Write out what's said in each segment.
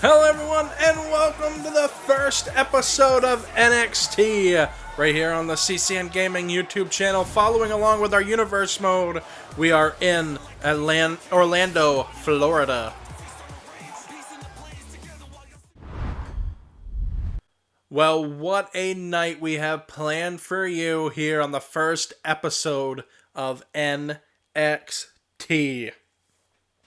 Hello everyone and welcome to the first episode of NXT right here on the CCN Gaming YouTube channel. Following along with our universe mode, we are in Orlando, Florida. Well, what a night we have planned for you here on the first episode of NXT.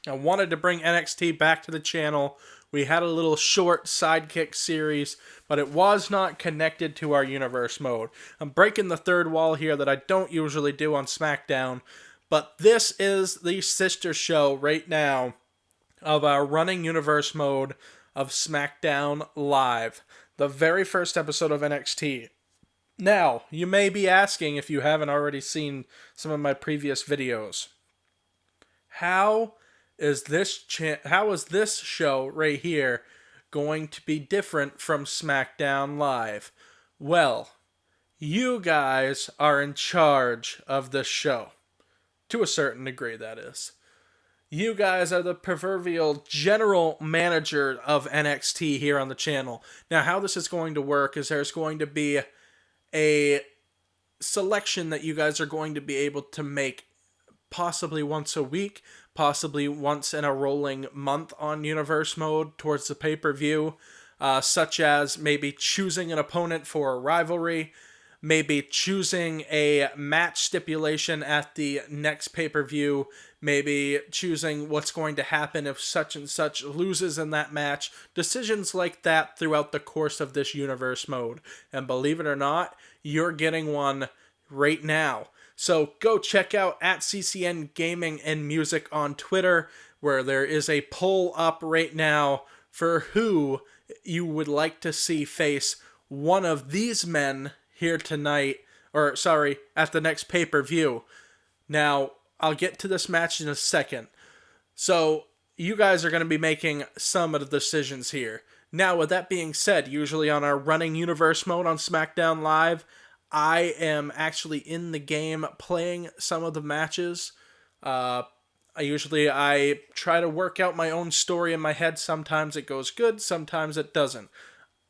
I wanted to bring NXT back to the channel. We had a little short sidekick series, but it was not connected to our universe mode. I'm breaking the third wall here that I don't usually do on SmackDown, but this is the sister show right now of our running universe mode of SmackDown Live, the very first episode of NXT. Now, you may be asking if you haven't already seen some of my previous videos, how is this show right here going to be different from SmackDown Live? Well, you guys are in charge of this show. To a certain degree, that is. You guys are the proverbial general manager of NXT here on the channel. Now, how this is going to work is there's going to be a selection that you guys are going to be able to make possibly once a week, possibly once in a rolling month on universe mode towards the pay-per-view, such as maybe choosing an opponent for a rivalry, maybe choosing a match stipulation at the next pay-per-view, maybe choosing what's going to happen if such and such loses in that match, decisions like that throughout the course of this universe mode. And believe it or not, you're getting one right now. So go check out at CCN Gaming and Music on Twitter, where there is a poll up right now for who you would like to see face one of these men here tonight, at the next pay-per-view. Now, I'll get to this match in a second. So, you guys are going to be making some of the decisions here. Now, with that being said, usually on our running universe mode on SmackDown Live, I am actually in the game playing some of the matches. I try to work out my own story in my head. Sometimes it goes good, sometimes it doesn't.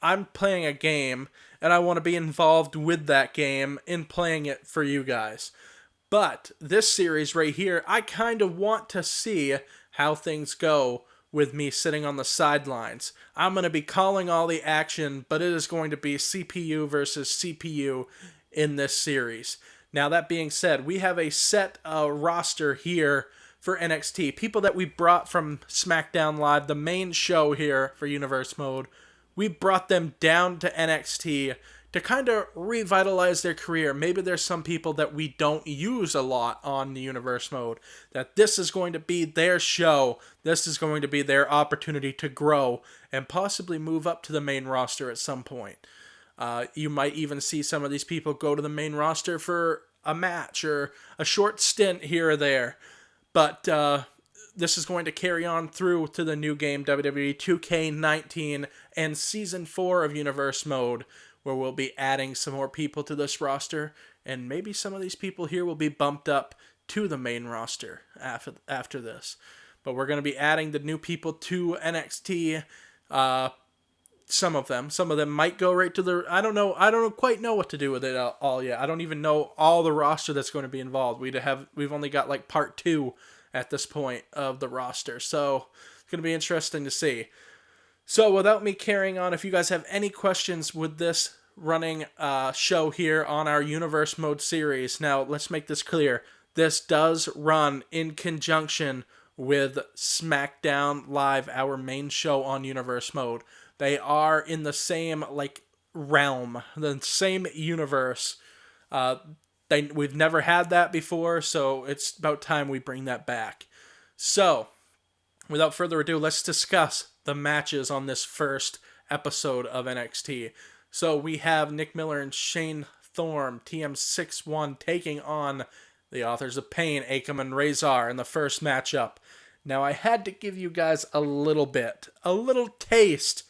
I'm playing a game, and I want to be involved with that game in playing it for you guys. But this series right here, I kind of want to see how things go with me sitting on the sidelines. I'm going to be calling all the action, but it is going to be CPU versus CPU in this series. Now, that being said, we have a set roster here for NXT. People that we brought from SmackDown Live, the main show here for Universe Mode. We brought them down to NXT to kind of revitalize their career. Maybe there's some people that we don't use a lot on the Universe Mode, that this is going to be their show, this is going to be their opportunity to grow, and possibly move up to the main roster at some point. You might even see some of these people go to the main roster for a match, or a short stint here or there. But this is going to carry on through to the new game, WWE 2K19, and Season 4 of Universe Mode, where we'll be adding some more people to this roster, and maybe some of these people here will be bumped up to the main roster after this. But we're going to be adding the new people to NXT. Some of them might go right to the... I don't quite know what to do with it all yet. I don't even know all the roster that's going to be involved. We've only got like part 2 at this point of the roster, so it's going to be interesting to see. So without me carrying on, if you guys have any questions with this running show here on our Universe Mode series, now let's make this clear. This does run in conjunction with SmackDown Live, our main show on Universe Mode. They are in the same realm, the same universe. We've never had that before, so it's about time we bring that back. So, without further ado, let's discuss the matches on this first episode of NXT. So we have Nick Miller and Shane Thorne, TM61, taking on the Authors of Pain, Akam and Razor, in the first matchup. Now, I had to give you guys a little taste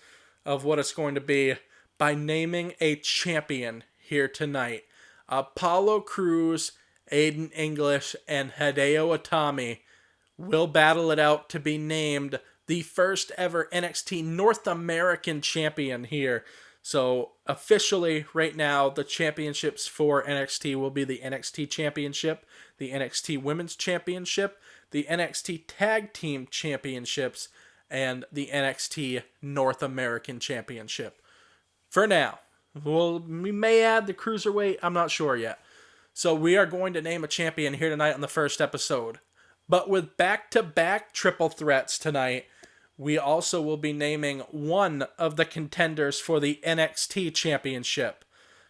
of what it's going to be by naming a champion here tonight. Apollo Crews, Aiden English, and Hideo Itami will battle it out to be named the first ever NXT North American champion here. So officially right now, the championships for NXT will be the NXT Championship, the NXT Women's Championship, the NXT Tag Team Championships, and the NXT North American Championship. For now. We may add the Cruiserweight, I'm not sure yet. So we are going to name a champion here tonight on the first episode. But with back-to-back triple threats tonight, we also will be naming one of the contenders for the NXT Championship.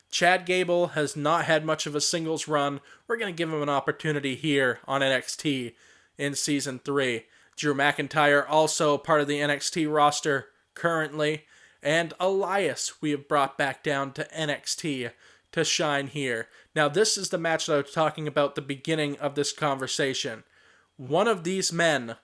Chad Gable has not had much of a singles run. We're going to give him an opportunity here on NXT in Season 3. Drew McIntyre, also part of the NXT roster currently. And Elias, we have brought back down to NXT to shine here. Now, this is the match that I was talking about at the beginning of this conversation. One of these men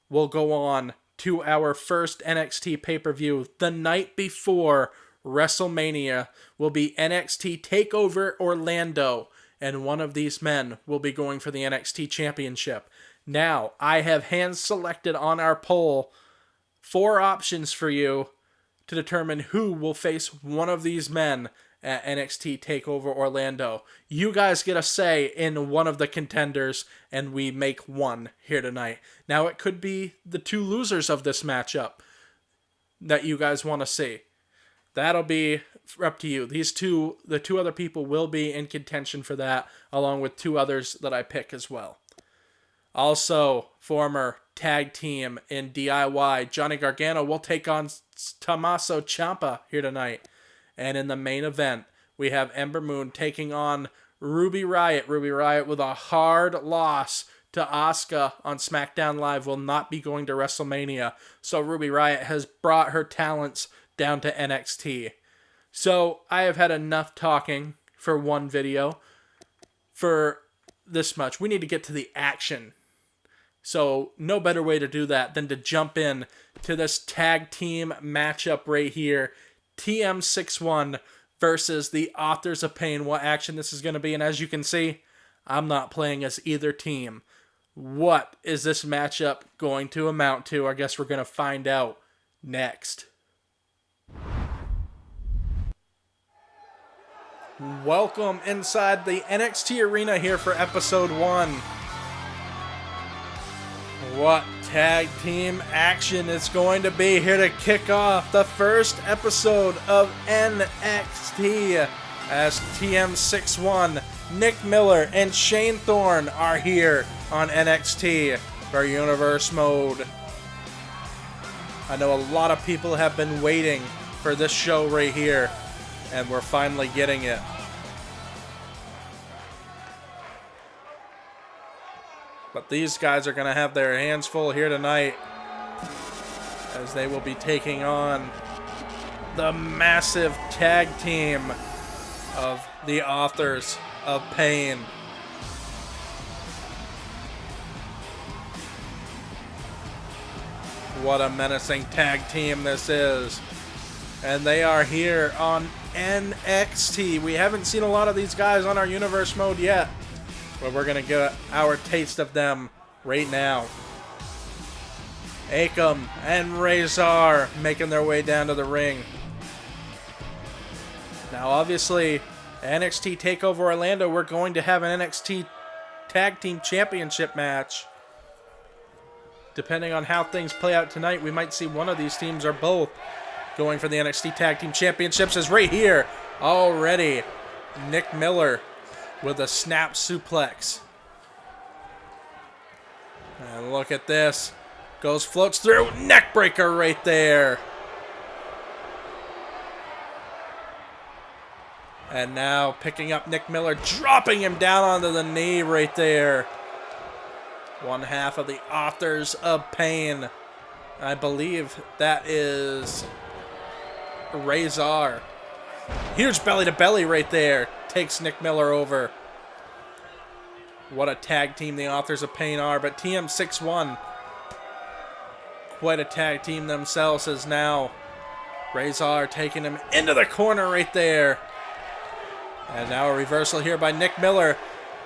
will go on to our first NXT pay-per-view the night before WrestleMania. Will be NXT TakeOver Orlando, and one of these men will be going for the NXT Championship. Now, I have hand-selected on our poll 4 options for you to determine who will face one of these men at NXT TakeOver Orlando. You guys get a say in one of the contenders, and we make one here tonight. Now, it could be the 2 losers of this matchup that you guys want to see. That'll be up to you. The 2 other people will be in contention for that, along with 2 others that I pick as well. Also, former tag team in DIY, Johnny Gargano will take on Tommaso Ciampa here tonight. And in the main event, we have Ember Moon taking on Ruby Riot. Ruby Riot with a hard loss to Asuka on SmackDown Live will not be going to WrestleMania. So Ruby Riot has brought her talents down to NXT. So I have had enough talking for one video. For this much, we need to get to the action. So no better way to do that than to jump in to this tag team matchup right here. TM61 versus the Authors of Pain. What action this is going to be. And as you can see, I'm not playing as either team. What is this matchup going to amount to? I guess we're going to find out next. Welcome inside the NXT arena here for episode 1. What tag team action it's going to be here to kick off the first episode of NXT as TM61, Nick Miller, and Shane Thorne are here on NXT for Universe Mode. I know a lot of people have been waiting for this show right here, and we're finally getting it. But these guys are going to have their hands full here tonight as they will be taking on the massive tag team of the Authors of Pain. What a menacing tag team this is. And they are here on NXT. We haven't seen a lot of these guys on our Universe Mode yet, but we're going to get our taste of them right now. Akam and Razor making their way down to the ring. Now, obviously, NXT TakeOver Orlando, we're going to have an NXT Tag Team Championship match. Depending on how things play out tonight, we might see one of these teams or both going for the NXT Tag Team Championships. Is right here already Nick Miller with a snap suplex. And look at this. Floats through. Neckbreaker right there. And now picking up Nick Miller, dropping him down onto the knee right there. One half of the Authors of Pain. I believe that is Razor. Huge belly to belly right there. Takes Nick Miller over. What a tag team the Authors of Pain are. But TM61, quite a tag team themselves, as now Razor taking him into the corner right there. And now a reversal here by Nick Miller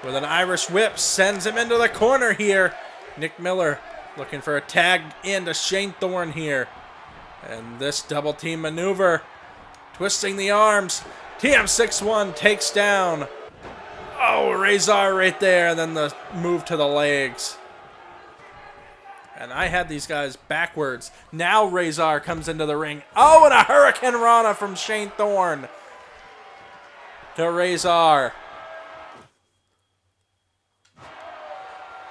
with an Irish whip. Sends him into the corner here. Nick Miller Looking for a tag into Shane Thorne here. And this double team maneuver. Twisting the arms. TM61 takes down. Oh, Razor right there. And then the move to the legs. And I had these guys backwards. Now Razor comes into the ring. Oh, and a Hurricane Rana from Shane Thorne to Razor.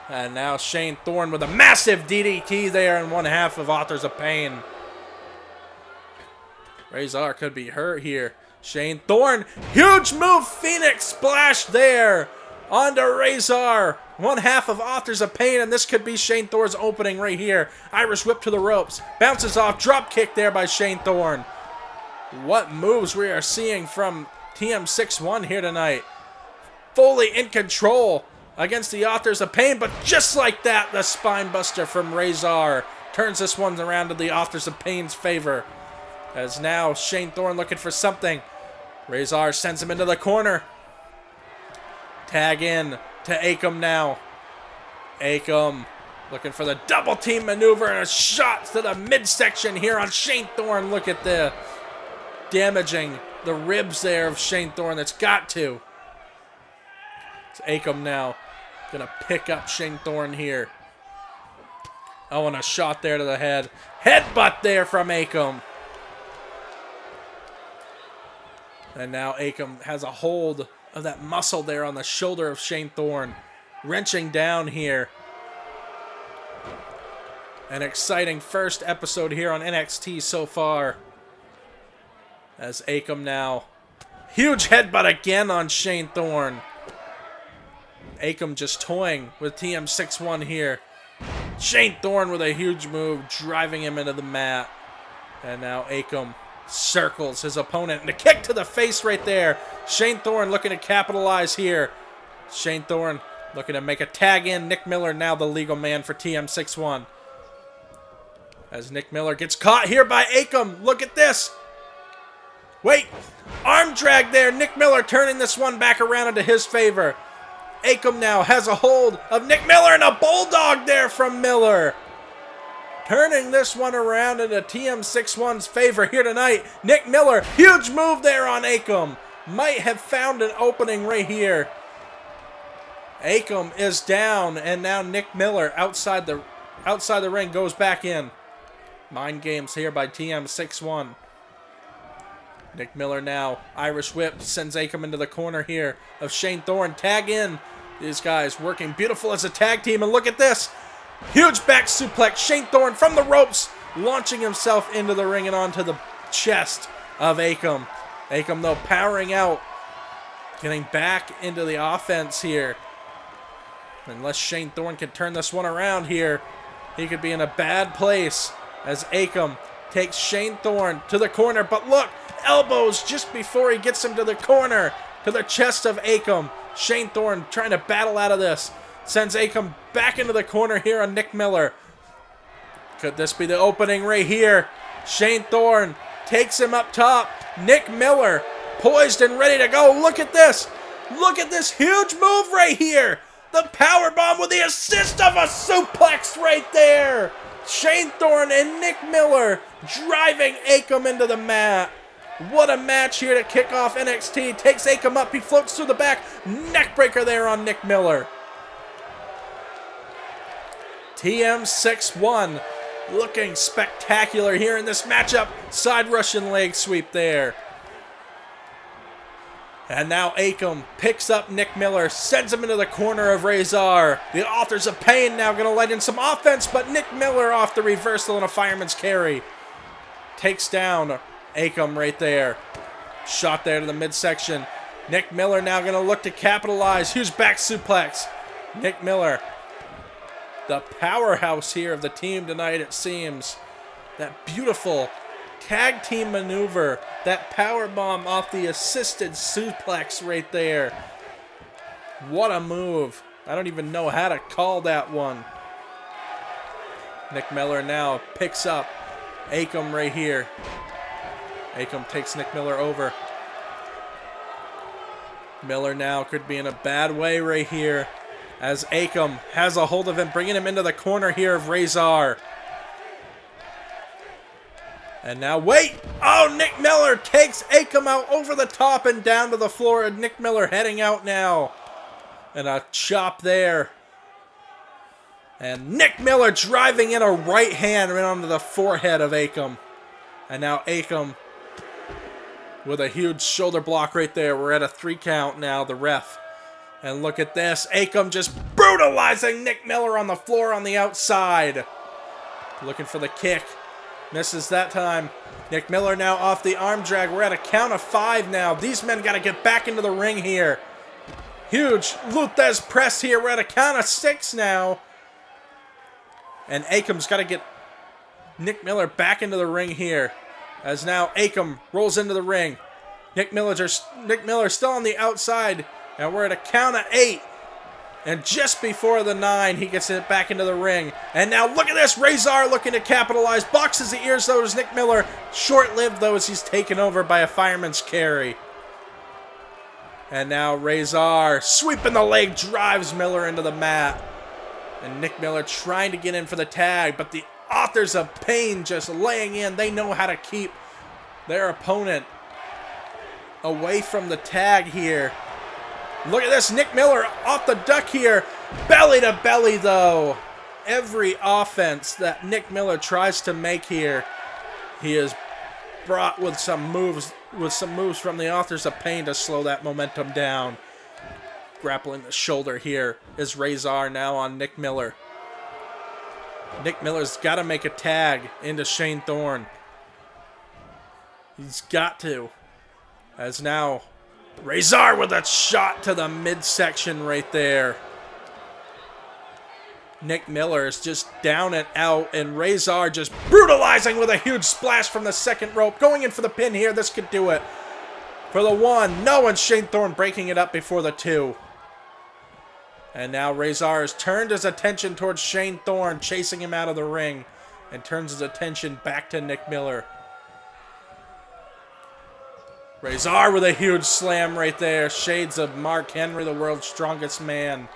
And now Shane Thorne with a massive DDT there in one half of Authors of Pain. Razor could be hurt here. Shane Thorne, huge move, Phoenix splash there onto Razor. One half of Authors of Pain, and this could be Shane Thorne's opening right here. Irish whip to the ropes. Bounces off, drop kick there by Shane Thorne. What moves we are seeing from TM61 here tonight. Fully in control against the Authors of Pain, but just like that, the spine buster from Razor turns this one around to the Authors of Pain's favor. As now Shane Thorne looking for something. Razor sends him into the corner. Tag in to Akam now. Akam looking for the double team maneuver and a shot to the midsection here on Shane Thorne. Look at the damaging the ribs there of Shane Thorne. That's got to. It's Akam now. Gonna pick up Shane Thorne here. Oh, and a shot there to the head. Headbutt there from Akam. And now Akam has a hold of that muscle there on the shoulder of Shane Thorne. Wrenching down here. An exciting first episode here on NXT so far. As Akam now. Huge headbutt again on Shane Thorne. Akam just toying with TM61 here. Shane Thorne with a huge move, driving him into the mat. And now Akam circles his opponent. And a kick to the face right there. Shane Thorne looking to capitalize here. Shane Thorne looking to make a tag in. Nick Miller now the legal man for TM61. As Nick Miller gets caught here by Akam. Look at this. Wait. Arm drag there. Nick Miller turning this one back around into his favor. Akam now has a hold of Nick Miller and a bulldog there from Miller. Turning this one around into TM61's favor here tonight. Nick Miller, huge move there on Akam. Might have found an opening right here. Akam is down, and now Nick Miller outside the ring goes back in. Mind games here by TM61. Nick Miller now, Irish whip, sends Akam into the corner here of Shane Thorne. Tag in. These guys working beautiful as a tag team, and look at this. Huge back suplex. Shane Thorne from the ropes, launching himself into the ring and onto the chest of Akam. Akam, though, powering out, getting back into the offense here. Unless Shane Thorne can turn this one around here, he could be in a bad place as Akam takes Shane Thorne to the corner. But look, elbows just before he gets him to the corner, to the chest of Akam. Shane Thorne trying to battle out of this. Sends Akam back into the corner here on Nick Miller. Could this be the opening right here? Shane Thorne takes him up top. Nick Miller poised and ready to go. Look at this. Look at this huge move right here. The powerbomb with the assist of a suplex right there. Shane Thorne and Nick Miller driving Akam into the mat. What a match here to kick off NXT. Takes Akam up. He floats through the back. Neckbreaker there on Nick Miller. TM61 looking spectacular here in this matchup. Side Russian leg sweep there. And now Akam picks up Nick Miller, sends him into the corner of Razor. The Authors of Pain now going to let in some offense, but Nick Miller off the reversal and a fireman's carry. Takes down Akam right there. Shot there to the midsection. Nick Miller now going to look to capitalize. Huge back suplex. Nick Miller, the powerhouse here of the team tonight, it seems. That beautiful tag team maneuver. That powerbomb off the assisted suplex right there. What a move. I don't even know how to call that one. Nick Miller now picks up Akam right here. Akam takes Nick Miller over. Miller now could be in a bad way right here. as Akam has a hold of him, bringing him into the corner here of Razor. And now, wait! Oh, Nick Miller takes Akam out over the top and down to the floor. And Nick Miller heading out now. And a chop there. And Nick Miller driving in a right hand right onto the forehead of Akam. And now Akam with a huge shoulder block right there. We're at a 3 count now, the ref. And look at this. Akam just brutalizing Nick Miller on the floor on the outside. Looking for the kick. Misses that time. Nick Miller now off the arm drag. We're at a count of 5 now. These men got to get back into the ring here. Huge Luthez press here. We're at a count of 6 now. And Akam's got to get Nick Miller back into the ring here. As now Akam rolls into the ring. Nick Miller still on the outside. And we're at a count of 8. And just before the 9, he gets it back into the ring. And now look at this. Razor looking to capitalize. Boxes the ears, though, as Nick Miller. Short-lived, though, as he's taken over by a fireman's carry. And now Razor sweeping the leg, drives Miller into the mat. And Nick Miller trying to get in for the tag. But the Authors of Pain just laying in. They know how to keep their opponent away from the tag here. Look at this, Nick Miller off the duck here. Belly to belly, though. Every offense that Nick Miller tries to make here, he is brought with some moves from the Authors of Pain to slow that momentum down. Grappling the shoulder here is Razor now on Nick Miller. Nick Miller's got to make a tag into Shane Thorne. He's got to. As now Razor with a shot to the midsection right there. Nick Miller is just down and out, and Razor just brutalizing with a huge splash from the second rope. Going in for the pin here. This could do it. For the 1. No, and Shane Thorne breaking it up before the 2. And now Razor has turned his attention towards Shane Thorne, chasing him out of the ring, and turns his attention back to Nick Miller. Razor with a huge slam right there. Shades of Mark Henry, the world's strongest man,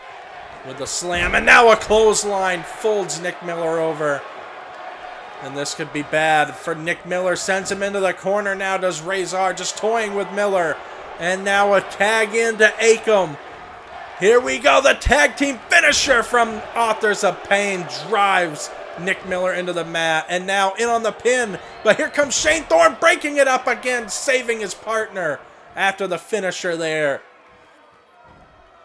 with the slam. And now a clothesline folds Nick Miller over. And this could be bad for Nick Miller. Sends him into the corner now, does Razor, just toying with Miller. And now a tag into Akam. Here we go, the tag team finisher from Authors of Pain drives Nick Miller into the mat, and now in on the pin. But here comes Shane Thorne breaking it up again, saving his partner after the finisher there.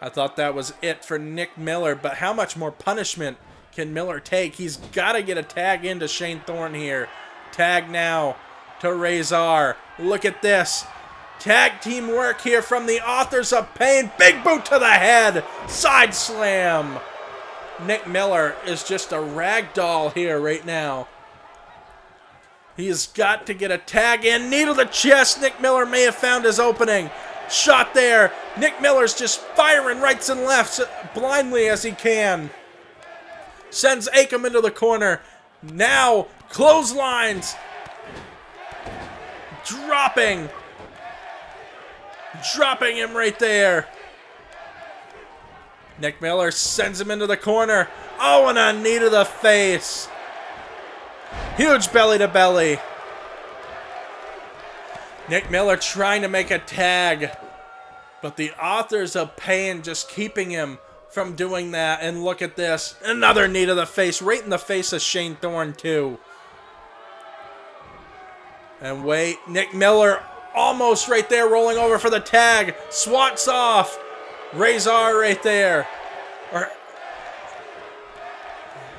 I thought that was it for Nick Miller, but how much more punishment can Miller take? He's got to get a tag into Shane Thorne here. Tag now to Razor. Look at this. Tag team work here from the Authors of Pain. Big boot to the head. Side slam. Nick Miller is just a rag doll here right now. He's got to get a tag in. Knee to the chest. Nick Miller may have found his opening. Shot there. Nick Miller's just firing rights and lefts blindly as he can. Sends Akam into the corner. Now clotheslines. Dropping him right there. Nick Miller sends him into the corner. Oh, and a knee to the face. Huge belly to belly. Nick Miller trying to make a tag, but the Authors of Pain just keeping him from doing that. And look at this. Another knee to the face, right in the face of Shane Thorne too. And wait, Nick Miller almost right there, rolling over for the tag. Swats off. Razor right there.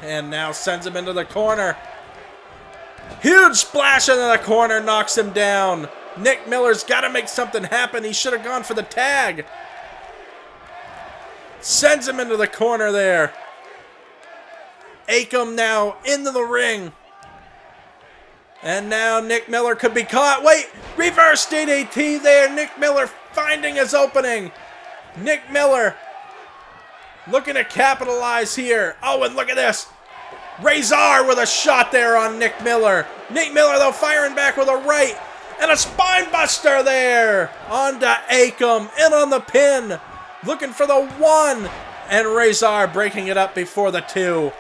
And now sends him into the corner. Huge splash into the corner, knocks him down. Nick Miller's got to make something happen. He should have gone for the tag. Sends him into the corner there. Akam now into the ring. And now Nick Miller could be caught. Wait, reverse DDT there. Nick Miller finding his opening. Nick Miller looking to capitalize here. Oh, and look at this. Razor with a shot there on Nick Miller. Nick Miller, though, firing back with a right. And a spine buster there. Onto Akam. In on the pin. Looking for the 1. And Razor breaking it up before the 2.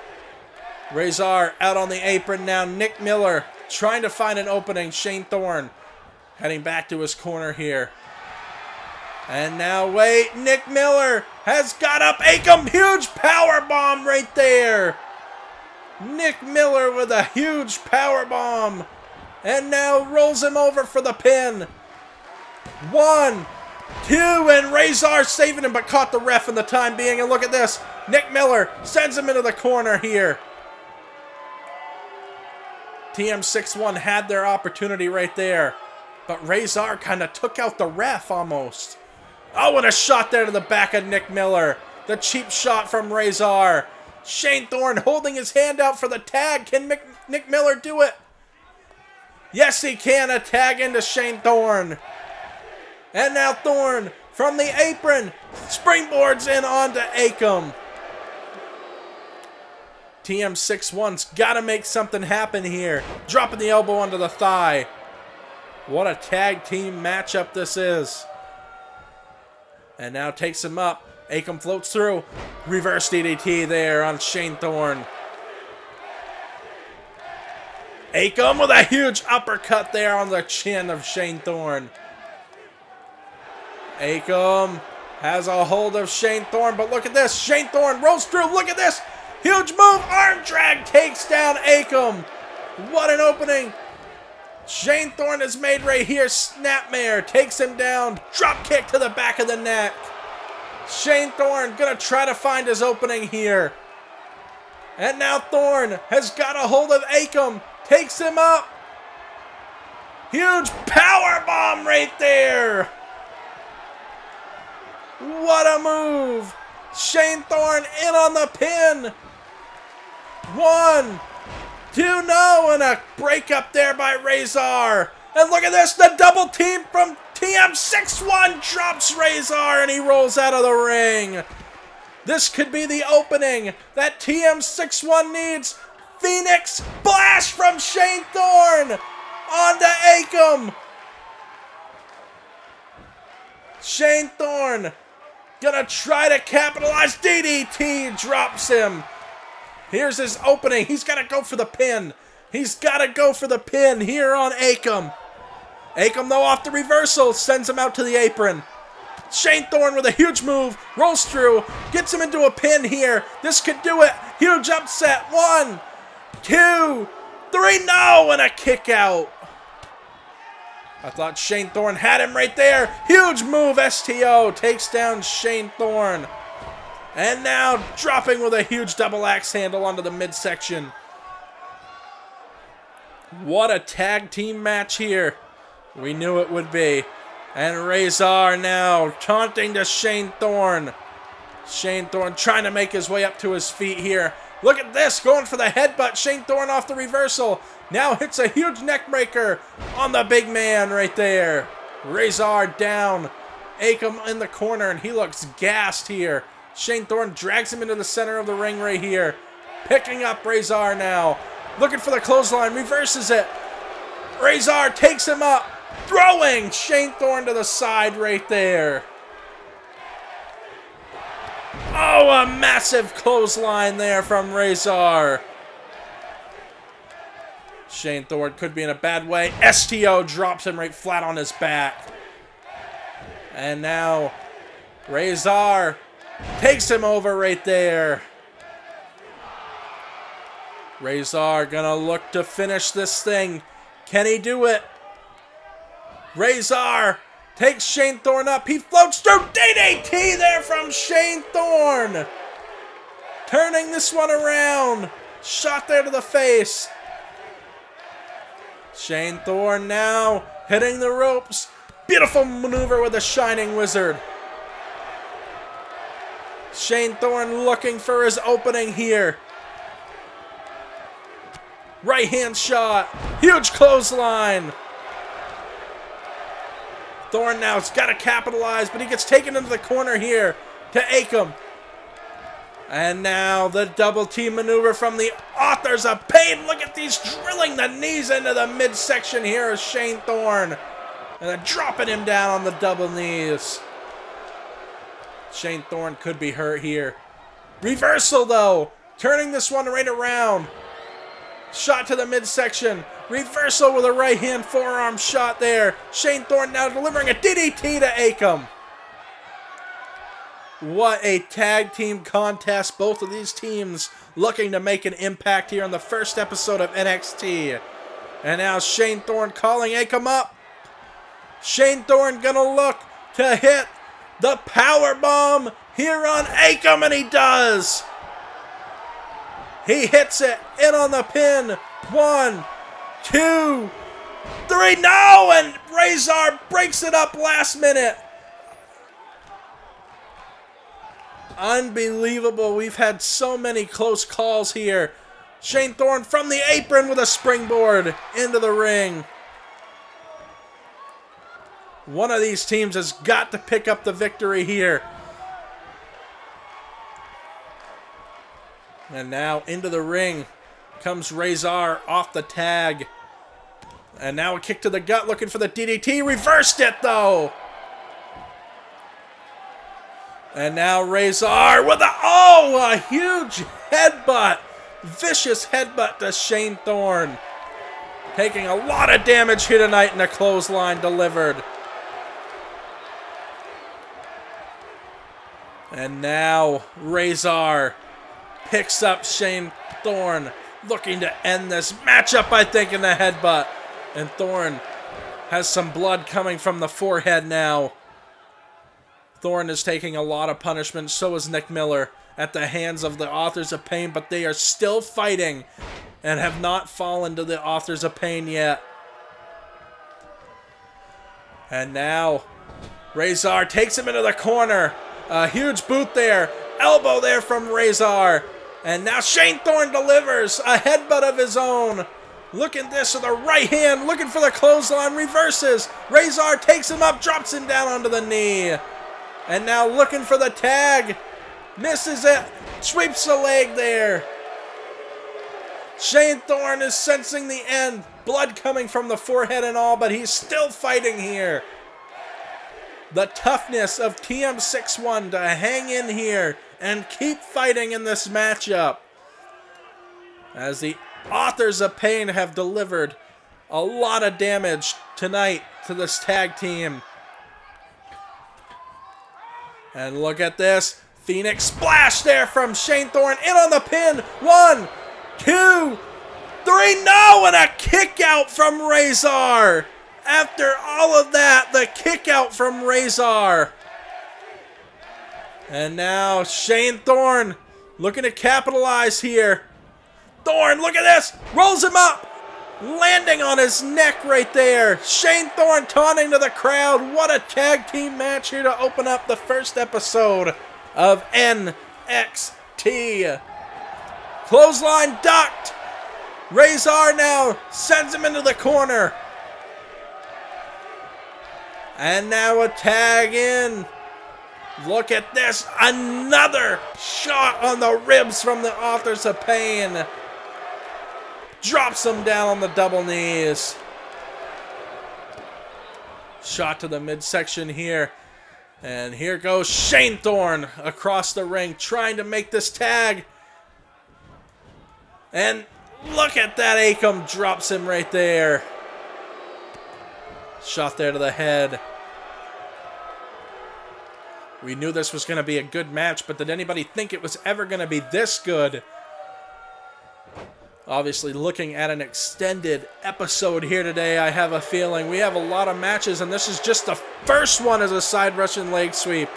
Razor out on the apron now. Nick Miller trying to find an opening. Shane Thorne heading back to his corner here. And now, wait, Nick Miller has got up Akam. Huge power bomb right there. Nick Miller with a huge power bomb. And now rolls him over for the pin. 1, 2, and Razor saving him, but caught the ref in the time being. And look at this. Nick Miller sends him into the corner here. TM61 had their opportunity right there, but Razor kind of took out the ref almost. Oh, and a shot there to the back of Nick Miller. The cheap shot from Razor. Shane Thorne holding his hand out for the tag. Can Nick Miller do it? Yes, he can. A tag into Shane Thorne. And now Thorne from the apron springboards in onto Akam. TM61's got to make something happen here. Dropping the elbow onto the thigh. What a tag team matchup this is. And now takes him up. Akam floats through. Reverse DDT there on Shane Thorne. Akam with a huge uppercut there on the chin of Shane Thorne. Akam has a hold of Shane Thorne, but look at this. Shane Thorne rolls through. Look at this. Huge move. Arm drag takes down Akam. What an opening. Shane Thorne is made right here. Snapmare takes him down. Drop kick to the back of the neck. Shane Thorne gonna try to find his opening here. And now Thorne has got a hold of Akam. Takes him up. Huge power bomb right there. What a move. Shane Thorne in on the pin. 1, 2, no, and a break up there by Razor. And look at this, the double team from TM61 drops Razor and he rolls out of the ring. This could be the opening that TM61 needs. Phoenix Splash from Shane Thorne onto Akam. Shane Thorne gonna try to capitalize. DDT drops him. Here's his opening. He's got to go for the pin. He's got to go for the pin here on Akam. Akam, though, off the reversal, sends him out to the apron. Shane Thorne with a huge move, rolls through, gets him into a pin here. This could do it. Huge upset. 1, 2, 3, no, and a kick out. I thought Shane Thorne had him right there. Huge move, STO takes down Shane Thorne. And now dropping with a huge double axe handle onto the midsection. What a tag team match here. We knew it would be. And Razor now taunting to Shane Thorne. Shane Thorne trying to make his way up to his feet here. Look at this, going for the headbutt. Shane Thorne off the reversal. Now hits a huge neck breaker on the big man right there. Razor down. Akam in the corner, and he looks gassed here. Shane Thorne drags him into the center of the ring right here. Picking up Razor now. Looking for the clothesline. Reverses it. Razor takes him up. Throwing Shane Thorne to the side right there. Oh, a massive clothesline there from Razor. Shane Thorne could be in a bad way. STO drops him right flat on his back. And now Razor takes him over right there. Razor gonna look to finish this thing. Can he do it? Razor takes Shane Thorne up. He floats through. DDT there from Shane Thorne. Turning this one around. Shot there to the face. Shane Thorne now hitting the ropes. Beautiful maneuver with the Shining Wizard. Shane Thorne looking for his opening here. Right hand shot. Huge clothesline. Thorne now's got to capitalize, but he gets taken into the corner here to Akam. And now the double team maneuver from the Authors of Pain. Look at these, drilling the knees into the midsection here of Shane Thorne. And then dropping him down on the double knees. Shane Thorne could be hurt here. Reversal, though. Turning this one right around. Shot to the midsection. Reversal with a right hand forearm shot there. Shane Thorne now delivering a DDT to Akam. What a tag team contest. Both of these teams looking to make an impact here on the first episode of NXT. And now Shane Thorne calling Akam up. Shane Thorne gonna look to hit the power bomb here on Akam, and he does. He hits it in on the pin. 1, 2, 3. No! And Razor breaks it up last minute. Unbelievable. We've had so many close calls here. Shane Thorne from the apron with a springboard into the ring. One of these teams has got to pick up the victory here. And now into the ring comes Razor off the tag. And now a kick to the gut looking for the DDT. Reversed it though. And now Razor with a huge headbutt. Vicious headbutt to Shane Thorne. Taking a lot of damage here tonight in a clothesline delivered. And now Razor picks up Shane Thorne, looking to end this matchup, I think, in the headbutt. And Thorne has some blood coming from the forehead now. Thorne is taking a lot of punishment, so is Nick Miller, at the hands of the Authors of Pain, but they are still fighting and have not fallen to the Authors of Pain yet. And now Razor takes him into the corner. A huge boot there. Elbow there from Razor. And now Shane Thorne delivers a headbutt of his own. Look at this with a right hand, looking for the clothesline, reverses. Razor takes him up, drops him down onto the knee. And now looking for the tag. Misses it. Sweeps the leg there. Shane Thorne is sensing the end. Blood coming from the forehead and all, but he's still fighting here. The toughness of TM61 to hang in here and keep fighting in this matchup. As the Authors of Pain have delivered a lot of damage tonight to this tag team. And look at this. Phoenix splash there from Shane Thorne. In on the pin. 1, 2, 3. No! And a kick out from Razor. After all of that, the kick out from Razor. And now Shane Thorne looking to capitalize here. Thorne, look at this. Rolls him up. Landing on his neck right there. Shane Thorne taunting to the crowd. What a tag team match here to open up the first episode of NXT. Clothesline ducked. Razor now sends him into the corner. And now a tag in. Look at this. Another shot on the ribs from the Authors of Pain. Drops him down on the double knees. Shot to the midsection here. And here goes Shane Thorne across the ring trying to make this tag. And look at that. Akam drops him right there. Shot there to the head. We knew this was going to be a good match, but did anybody think it was ever going to be this good? Obviously, looking at an extended episode here today, I have a feeling we have a lot of matches, and this is just the first one as a side Russian leg sweep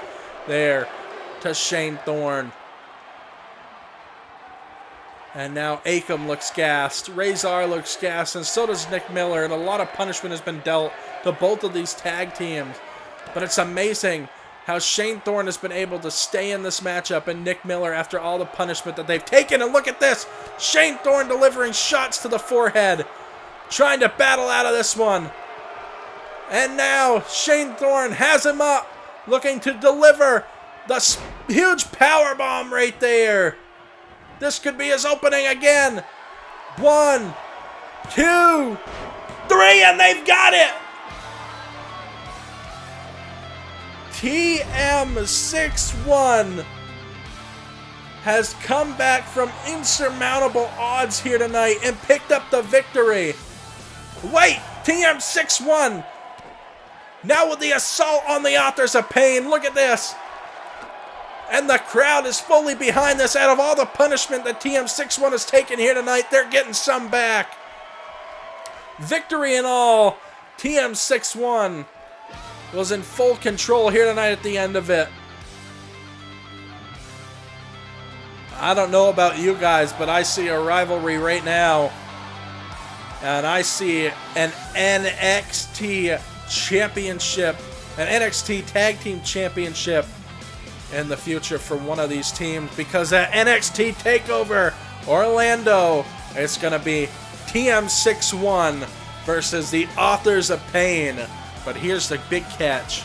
there to Shane Thorne. And now Akam looks gassed, Razor looks gassed, and so does Nick Miller, and a lot of punishment has been dealt to both of these tag teams. But it's amazing how Shane Thorne has been able to stay in this matchup, and Nick Miller after all the punishment that they've taken. And look at this. Shane Thorne delivering shots to the forehead. Trying to battle out of this one. And now Shane Thorne has him up. Looking to deliver the huge power bomb right there. This could be his opening again. 1, 2, 3, and they've got it. TM61 has come back from insurmountable odds here tonight and picked up the victory. Wait, TM61 now with the assault on the Authors of Pain. Look at this. And the crowd is fully behind this. Out of all the punishment that TM61 has taken here tonight, they're getting some back. Victory and all, TM61 was in full control here tonight at the end of it. I don't know about you guys, but I see a rivalry right now. And I see an NXT championship, an NXT Tag Team Championship in the future for one of these teams, because at NXT TakeOver Orlando, it's going to be TM61 versus the Authors of Pain. But here's the big catch.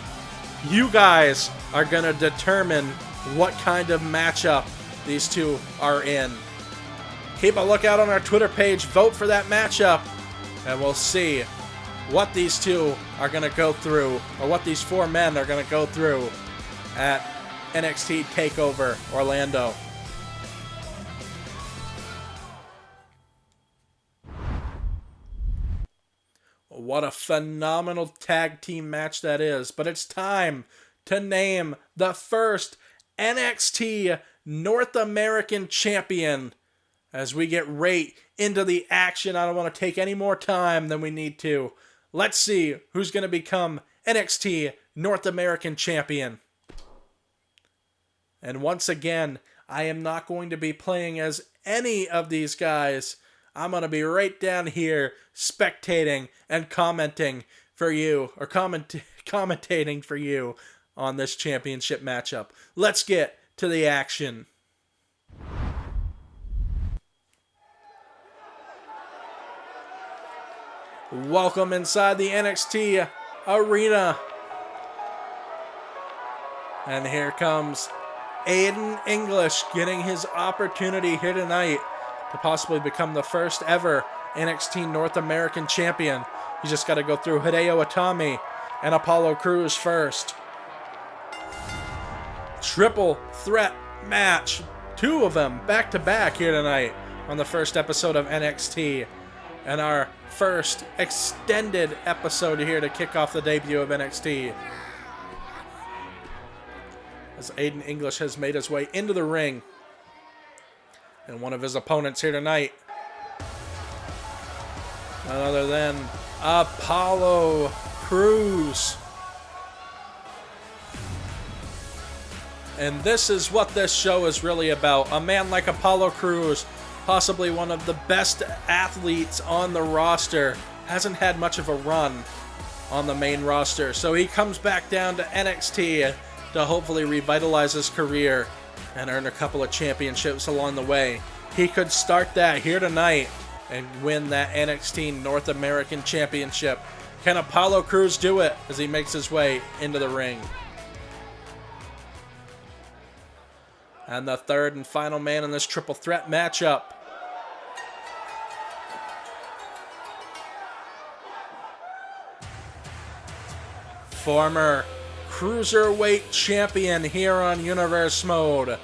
You guys are going to determine what kind of matchup these two are in. Keep a lookout on our Twitter page. Vote for that matchup, and we'll see what these two are going to go through, or what these four men are going to go through at NXT TakeOver Orlando. What a phenomenal tag team match that is. But it's time to name the first NXT North American champion as we get right into the action. I don't want to take any more time than we need to. Let's see who's going to become NXT North American champion. And once again, I am not going to be playing as any of these guys. I'm going to be right down here spectating and commenting for you, or commentating for you on this championship matchup. Let's get to the action. Welcome inside the NXT arena. And here comes Aiden English getting his opportunity here tonight to possibly become the first ever NXT North American champion. He's just got to go through Hideo Itami and Apollo Crews first. Triple threat match. Two of them back to back here tonight on the first episode of NXT. And our first extended episode here to kick off the debut of NXT. As Aiden English has made his way into the ring. And one of his opponents here tonight, none other than Apollo Crews. And this is what this show is really about. A man like Apollo Crews, possibly one of the best athletes on the roster, hasn't had much of a run on the main roster. So he comes back down to NXT to hopefully revitalize his career and earn a couple of championships along the way. He could start that here tonight and win that NXT North American Championship. Can Apollo Crews do it as he makes his way into the ring? And the third and final man in this triple threat matchup. Former Cruiserweight champion here on Universe Mode.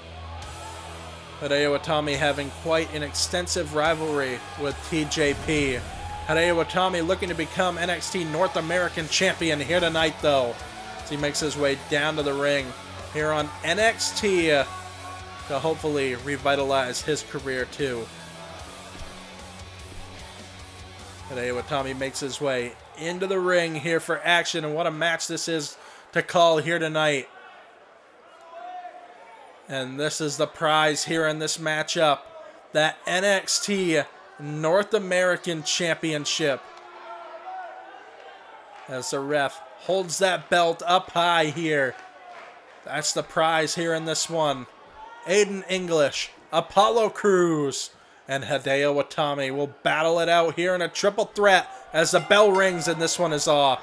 Hideo Itami having quite an extensive rivalry with TJP. Hideo Itami looking to become NXT North American champion here tonight, though, as he makes his way down to the ring here on NXT to hopefully revitalize his career too. Hideo Itami makes his way into the ring here for action, and what a match this is to call here tonight. And this is the prize here in this matchup, that NXT North American Championship. As the ref holds that belt up high here. That's the prize here in this one. Aiden English, Apollo Crews, and Hideo Itami will battle it out here in a triple threat as the bell rings and this one is off.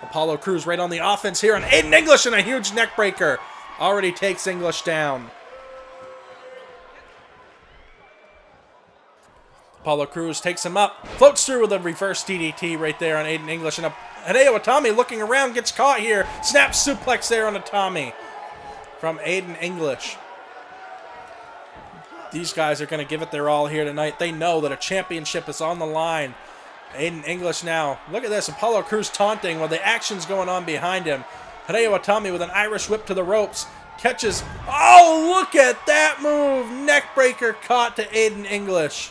Apollo Crews right on the offense here, and Aiden English in a huge neck breaker. Already takes English down. Apollo Crews takes him up, floats through with a reverse DDT right there on Aiden English, and Hideo Itami looking around, gets caught here. Snap suplex there on Itami from Aiden English. these guys are going to give it their all here tonight. They know that a championship is on the line. Aiden English now. Look at this. Apollo Crews taunting while the action's going on behind him. Hideo Itami with an Irish whip to the ropes. Catches. Oh, look at that move. Neckbreaker caught to Aiden English.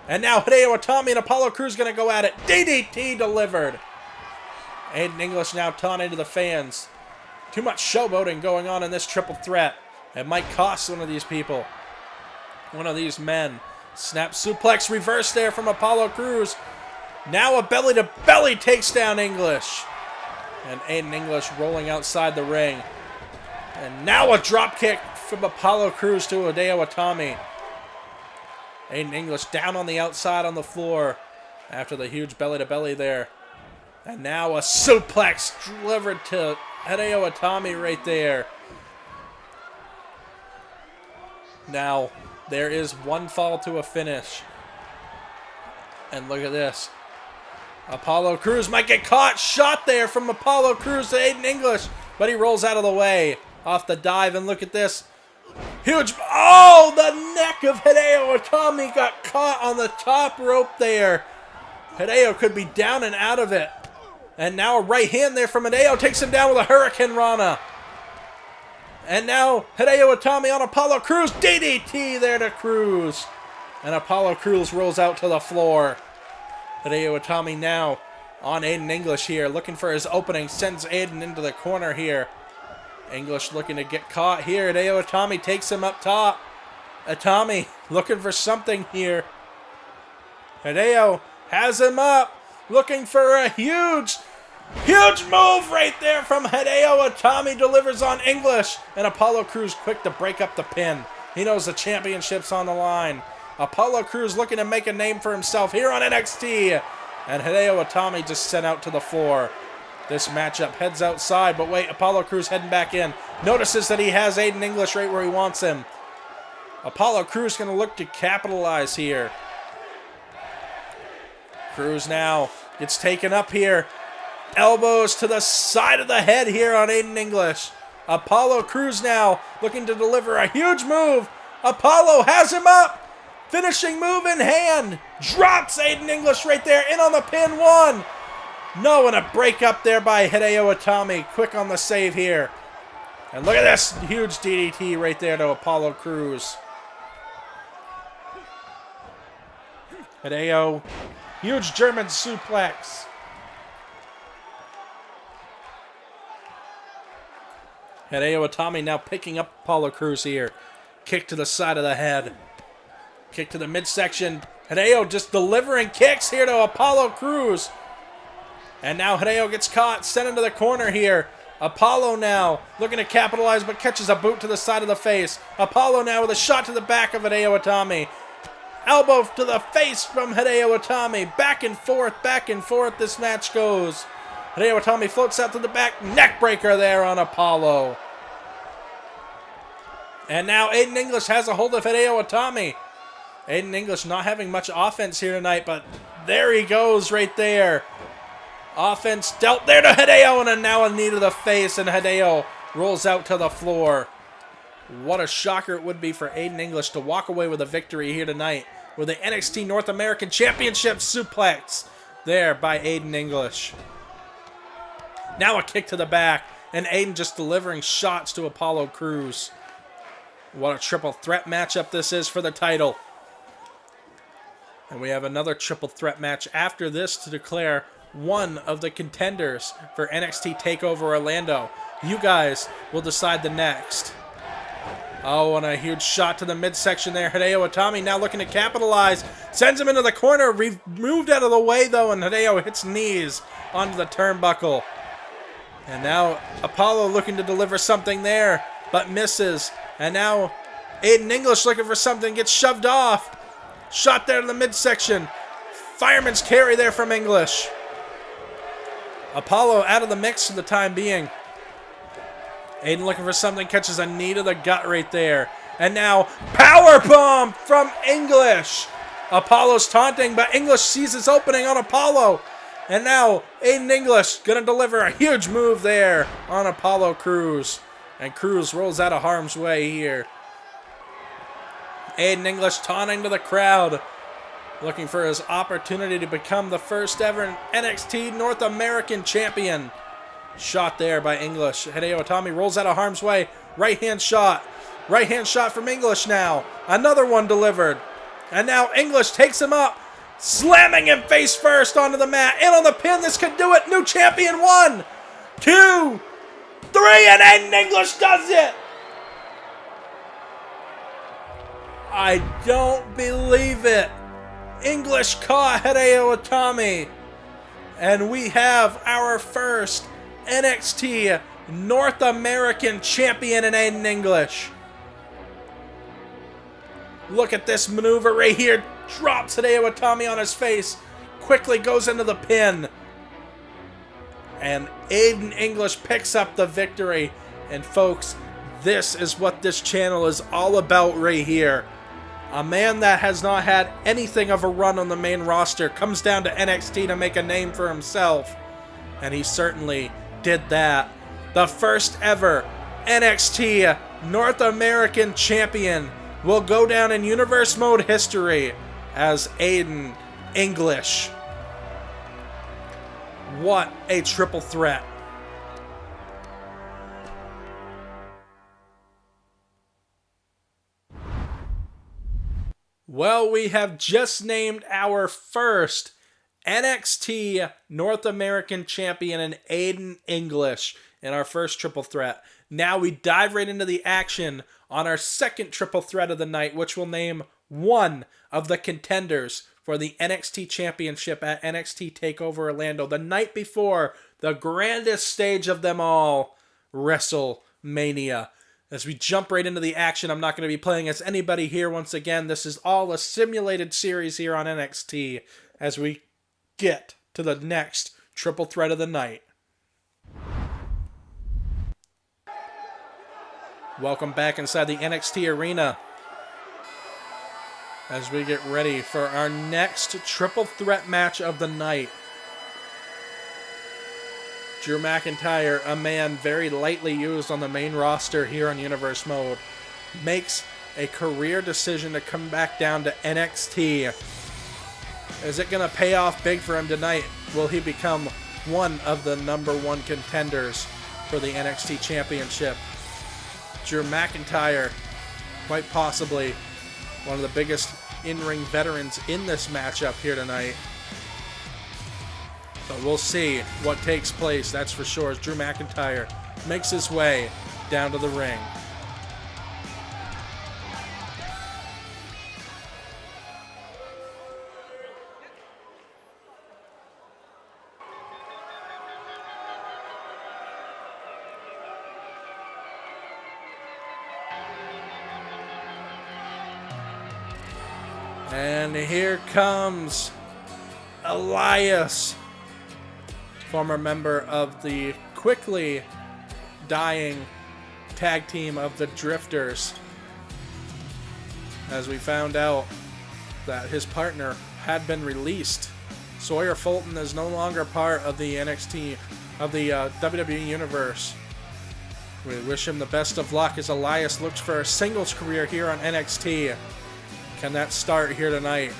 And now Hideo Itami and Apollo Crews going to go at it. DDT delivered. Aiden English now taunting to the fans. Too much showboating going on in this triple threat. It might cost one of these people. One of these men. Snap suplex reverse there from Apollo Crews. Now a belly-to-belly takes down English. And Aiden English rolling outside the ring. And now a drop kick from Apollo Crews to Hideo Itami. Aiden English down on the outside on the floor after the huge belly-to-belly there. And now a suplex delivered to Hideo Itami right there. Now, there is one fall to a finish. And look at this. Apollo Crews might get caught. Shot there from Apollo Crews to Aiden English. But he rolls out of the way off the dive. And look at this. Huge. Oh, the neck of Hideo Itami got caught on the top rope there. Hideo could be down and out of it. And now a right hand there from Hideo takes him down with a Hurricane Rana. And now Hideo Itami on Apollo Crews. DDT there to Crews. And Apollo Crews rolls out to the floor. Hideo Itami now on Aiden English here. Looking for his opening. Sends Aiden into the corner here. English looking to get caught here. Hideo Itami takes him up top. Itami looking for something here. Hideo has him up. Looking for a huge move right there from Hideo Itami. Delivers on English. And Apollo Crews quick to break up the pin. He knows the championship's on the line. Apollo Crews looking to make a name for himself here on NXT. And Hideo Itami just sent out to the floor. This matchup heads outside, but wait, Apollo Crews heading back in. Notices that he has Aiden English right where he wants him. Apollo Crews going to look to capitalize here. Crews now gets taken up here. Elbows to the side of the head here on Aiden English. Apollo Crews now looking to deliver a huge move. Apollo has him up. Finishing move in hand. Drops Aiden English right there. In on the pin. One. No, and a break up there by Hideo Itami. Quick on the save here. And look at this huge DDT right there to Apollo Crews. Hideo. Huge German suplex. Hideo Itami now picking up Apollo Crews here. Kick to the side of the head. Kick to the midsection. Hideo just delivering kicks here to Apollo Crews. And now Hideo gets caught, sent into the corner here. Apollo now looking to capitalize, but catches a boot to the side of the face. Apollo now with a shot to the back of Hideo Itami. Elbow to the face from Hideo Itami. Back and forth this match goes. Hideo Itami floats out to the back. Neckbreaker there on Apollo. And now Aiden English has a hold of Hideo Itami. Aiden English not having much offense here tonight, but there he goes right there. Offense dealt there to Hideo, and now a knee to the face, and Hideo rolls out to the floor. What a shocker it would be for Aiden English to walk away with a victory here tonight with the NXT North American Championship suplex there by Aiden English. Now a kick to the back, and Aiden just delivering shots to Apollo Crews. What a triple threat matchup this is for the title. And we have another triple threat match after this to declare one of the contenders for NXT TakeOver Orlando. You guys will decide the next. Oh, and a huge shot to the midsection there. Hideo Itami now looking to capitalize. Sends him into the corner. Moved out of the way, though, and Hideo hits knees onto the turnbuckle. And now Apollo looking to deliver something there, but misses. And now Aiden English looking for something, gets shoved off. Shot there to the midsection. Fireman's carry there from English. Apollo out of the mix for the time being. Aiden looking for something, catches a knee to the gut right there. And now, powerbomb from English. Apollo's taunting, but English sees his opening on Apollo. And now, Aiden English gonna deliver a huge move there on Apollo Crews. And Crews rolls out of harm's way here. Aiden English taunting to the crowd, looking for his opportunity to become the first ever NXT North American champion. Shot there by English. Hideo Itami rolls out of harm's way. Right hand shot. Right hand shot from English now. Another one delivered. And now English takes him up, slamming him face first onto the mat. In on the pin. This could do it. New champion. 1, 2, 3, and Aiden English does it. I don't believe it. English caught Hideo Itami. And we have our first NXT North American champion in Aiden English. Look at this maneuver right here. Drops Hideo Itami on his face. Quickly goes into the pin. And Aiden English picks up the victory. And folks, this is what this channel is all about right here. A man that has not had anything of a run on the main roster comes down to NXT to make a name for himself. And he certainly did that. The first ever NXT North American champion will go down in Universe Mode history as Aiden English. What a triple threat. Well, we have just named our first NXT North American champion in Aiden English in our first triple threat. Now we dive right into the action on our second triple threat of the night, which will name one of the contenders for the NXT Championship at NXT TakeOver Orlando, the night before the grandest stage of them all, WrestleMania. As we jump right into the action, I'm not going to be playing as anybody here once again. This is all a simulated series here on NXT as we get to the next triple threat of the night. Welcome back inside the NXT arena as we get ready for our next triple threat match of the night. Drew McIntyre, a man very lightly used on the main roster here on Universe Mode, makes a career decision to come back down to NXT. Is it going to pay off big for him tonight? Will he become one of the #1 contenders for the NXT Championship? Drew McIntyre, quite possibly one of the biggest in-ring veterans in this matchup here tonight. But we'll see what takes place, that's for sure, as Drew McIntyre makes his way down to the ring. And here comes Elias, former member of the quickly dying tag team of the Drifters, as we found out that his partner had been released. Sawyer Fulton is no longer part of the NXT, of the WWE Universe. We wish him the best of luck as Elias looks for a singles career here on NXT. Can that start here tonight?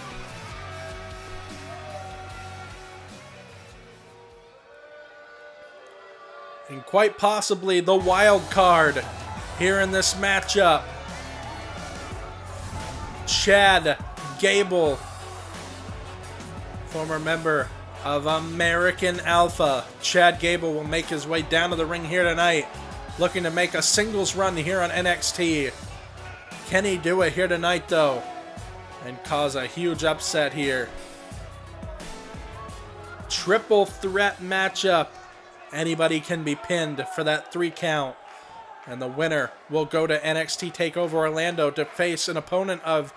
And quite possibly the wild card here in this matchup. Chad Gable, former member of American Alpha. Chad Gable will make his way down to the ring here tonight, looking to make a singles run here on NXT. Can he do it here tonight, though, and cause a huge upset here? Triple threat matchup. Anybody can be pinned for that 3 count. And the winner will go to NXT TakeOver Orlando to face an opponent of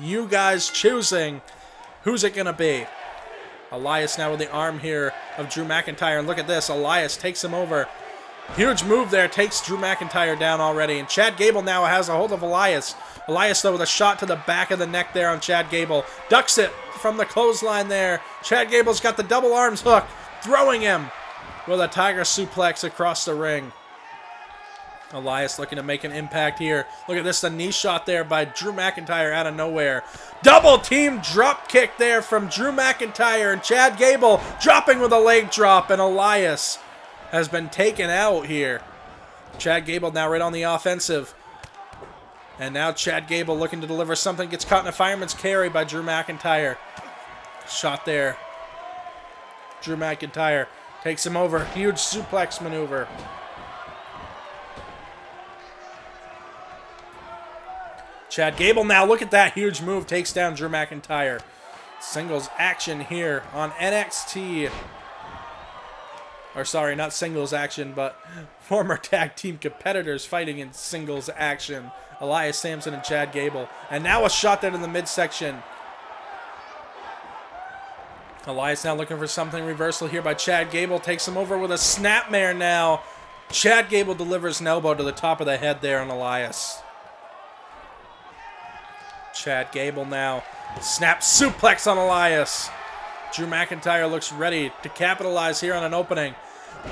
you guys choosing. Who's it going to be? Elias now with the arm here of Drew McIntyre. And look at this. Elias takes him over. Huge move there. Takes Drew McIntyre down already. And Chad Gable now has a hold of Elias. Elias, though, with a shot to the back of the neck there on Chad Gable. Ducks it from the clothesline there. Chad Gable's got the double arms hook. Throwing him with a tiger suplex across the ring. Elias looking to make an impact here. Look at this, the knee shot there by Drew McIntyre out of nowhere. Double team drop kick there from Drew McIntyre, and Chad Gable dropping with a leg drop, and Elias has been taken out here. Chad Gable now right on the offensive. And now Chad Gable looking to deliver something. Gets caught in a fireman's carry by Drew McIntyre. Shot there. Drew McIntyre takes him over. Huge suplex maneuver. Chad Gable now, look at that huge move, takes down Drew McIntyre. Singles action here on NXT. Or sorry, not singles action, but former tag team competitors fighting in singles action. Elias Samson and Chad Gable. And now a shot there to the midsection. Elias now looking for something. Reversal here by Chad Gable. Takes him over with a snapmare now. Chad Gable delivers an elbow to the top of the head there on Elias. Chad Gable now. Snap suplex on Elias. Drew McIntyre looks ready to capitalize here on an opening.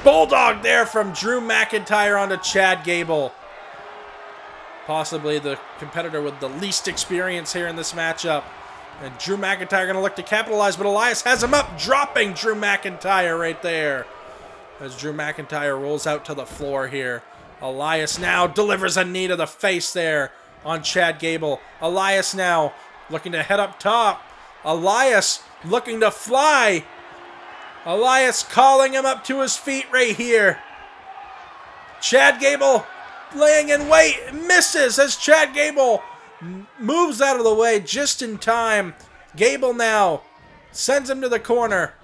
Bulldog there from Drew McIntyre onto Chad Gable. Possibly the competitor with the least experience here in this matchup. And Drew McIntyre going to look to capitalize, but Elias has him up, dropping Drew McIntyre right there. As Drew McIntyre rolls out to the floor here. Elias now delivers a knee to the face there on Chad Gable. Elias now looking to head up top. Elias looking to fly. Elias calling him up to his feet right here. Chad Gable laying in wait. Misses as Chad Gable moves out of the way just in time. Gable now sends him to the corner.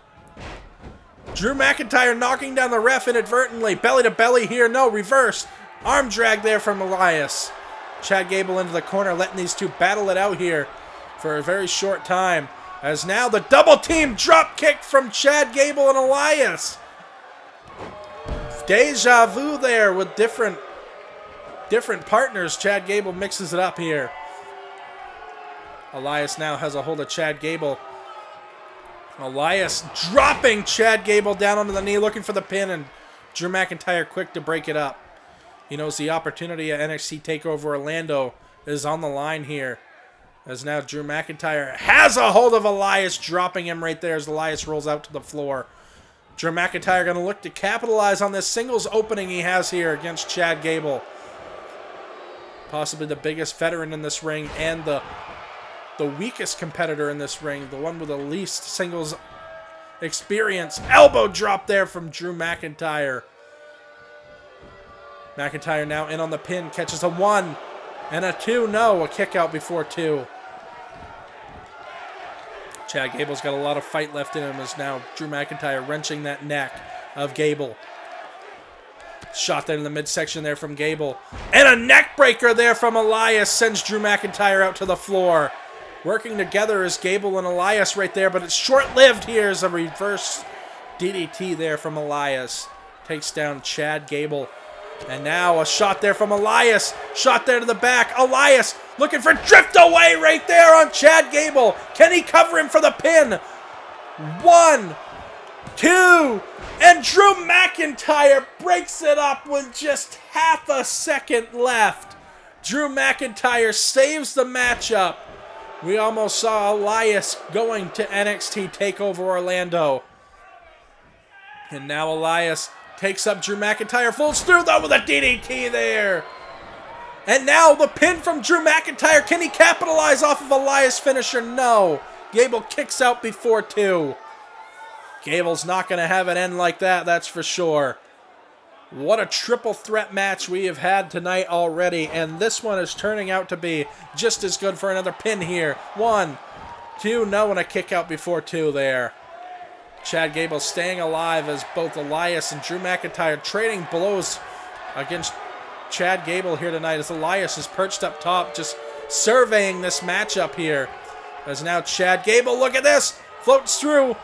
Drew McIntyre knocking down the ref inadvertently. Belly to belly here. No, reverse. Arm drag there from Elias. Chad Gable into the corner, letting these two battle it out here for a very short time. As now the double team drop kick from Chad Gable and Elias. Deja vu there with different partners. Chad Gable mixes it up here. Elias now has a hold of Chad Gable. Elias dropping Chad Gable down onto the knee, looking for the pin, and Drew McIntyre quick to break it up. He knows the opportunity at NXT TakeOver Orlando is on the line here. As now Drew McIntyre has a hold of Elias, dropping him right there as Elias rolls out to the floor. Drew McIntyre going to look to capitalize on this singles opening he has here against Chad Gable. Possibly the biggest veteran in this ring and the weakest competitor in this ring. The one with the least singles experience. Elbow drop there from Drew McIntyre. McIntyre now in on the pin, catches a 1 and a 2. No, a kick out before 2. Chad Gable's got a lot of fight left in him as now Drew McIntyre wrenching that neck of Gable. Shot there in the midsection there from Gable. And a neck breaker there from Elias sends Drew McIntyre out to the floor. Working together as Gable and Elias right there, but it's short-lived here as a reverse DDT there from Elias. Takes down Chad Gable. And now a shot there from Elias. Shot there to the back. Elias looking for drift away right there on Chad Gable. Can he cover him for the pin? 1, 2, and Drew McIntyre breaks it up with just half a second left. Drew McIntyre saves the matchup. We almost saw Elias going to NXT TakeOver Orlando. And now Elias takes up Drew McIntyre, falls through though with a DDT there. And now the pin from Drew McIntyre. Can he capitalize off of Elias' finisher? No. Gable kicks out before 2. Gable's not going to have it end like that, that's for sure. What a triple threat match we have had tonight already, and this one is turning out to be just as good for another pin here. 1, 2, no, and a kick out before 2 there. Chad Gable staying alive as both Elias and Drew McIntyre trading blows against Chad Gable here tonight as Elias is perched up top just surveying this matchup here. As now Chad Gable, look at this, floats through.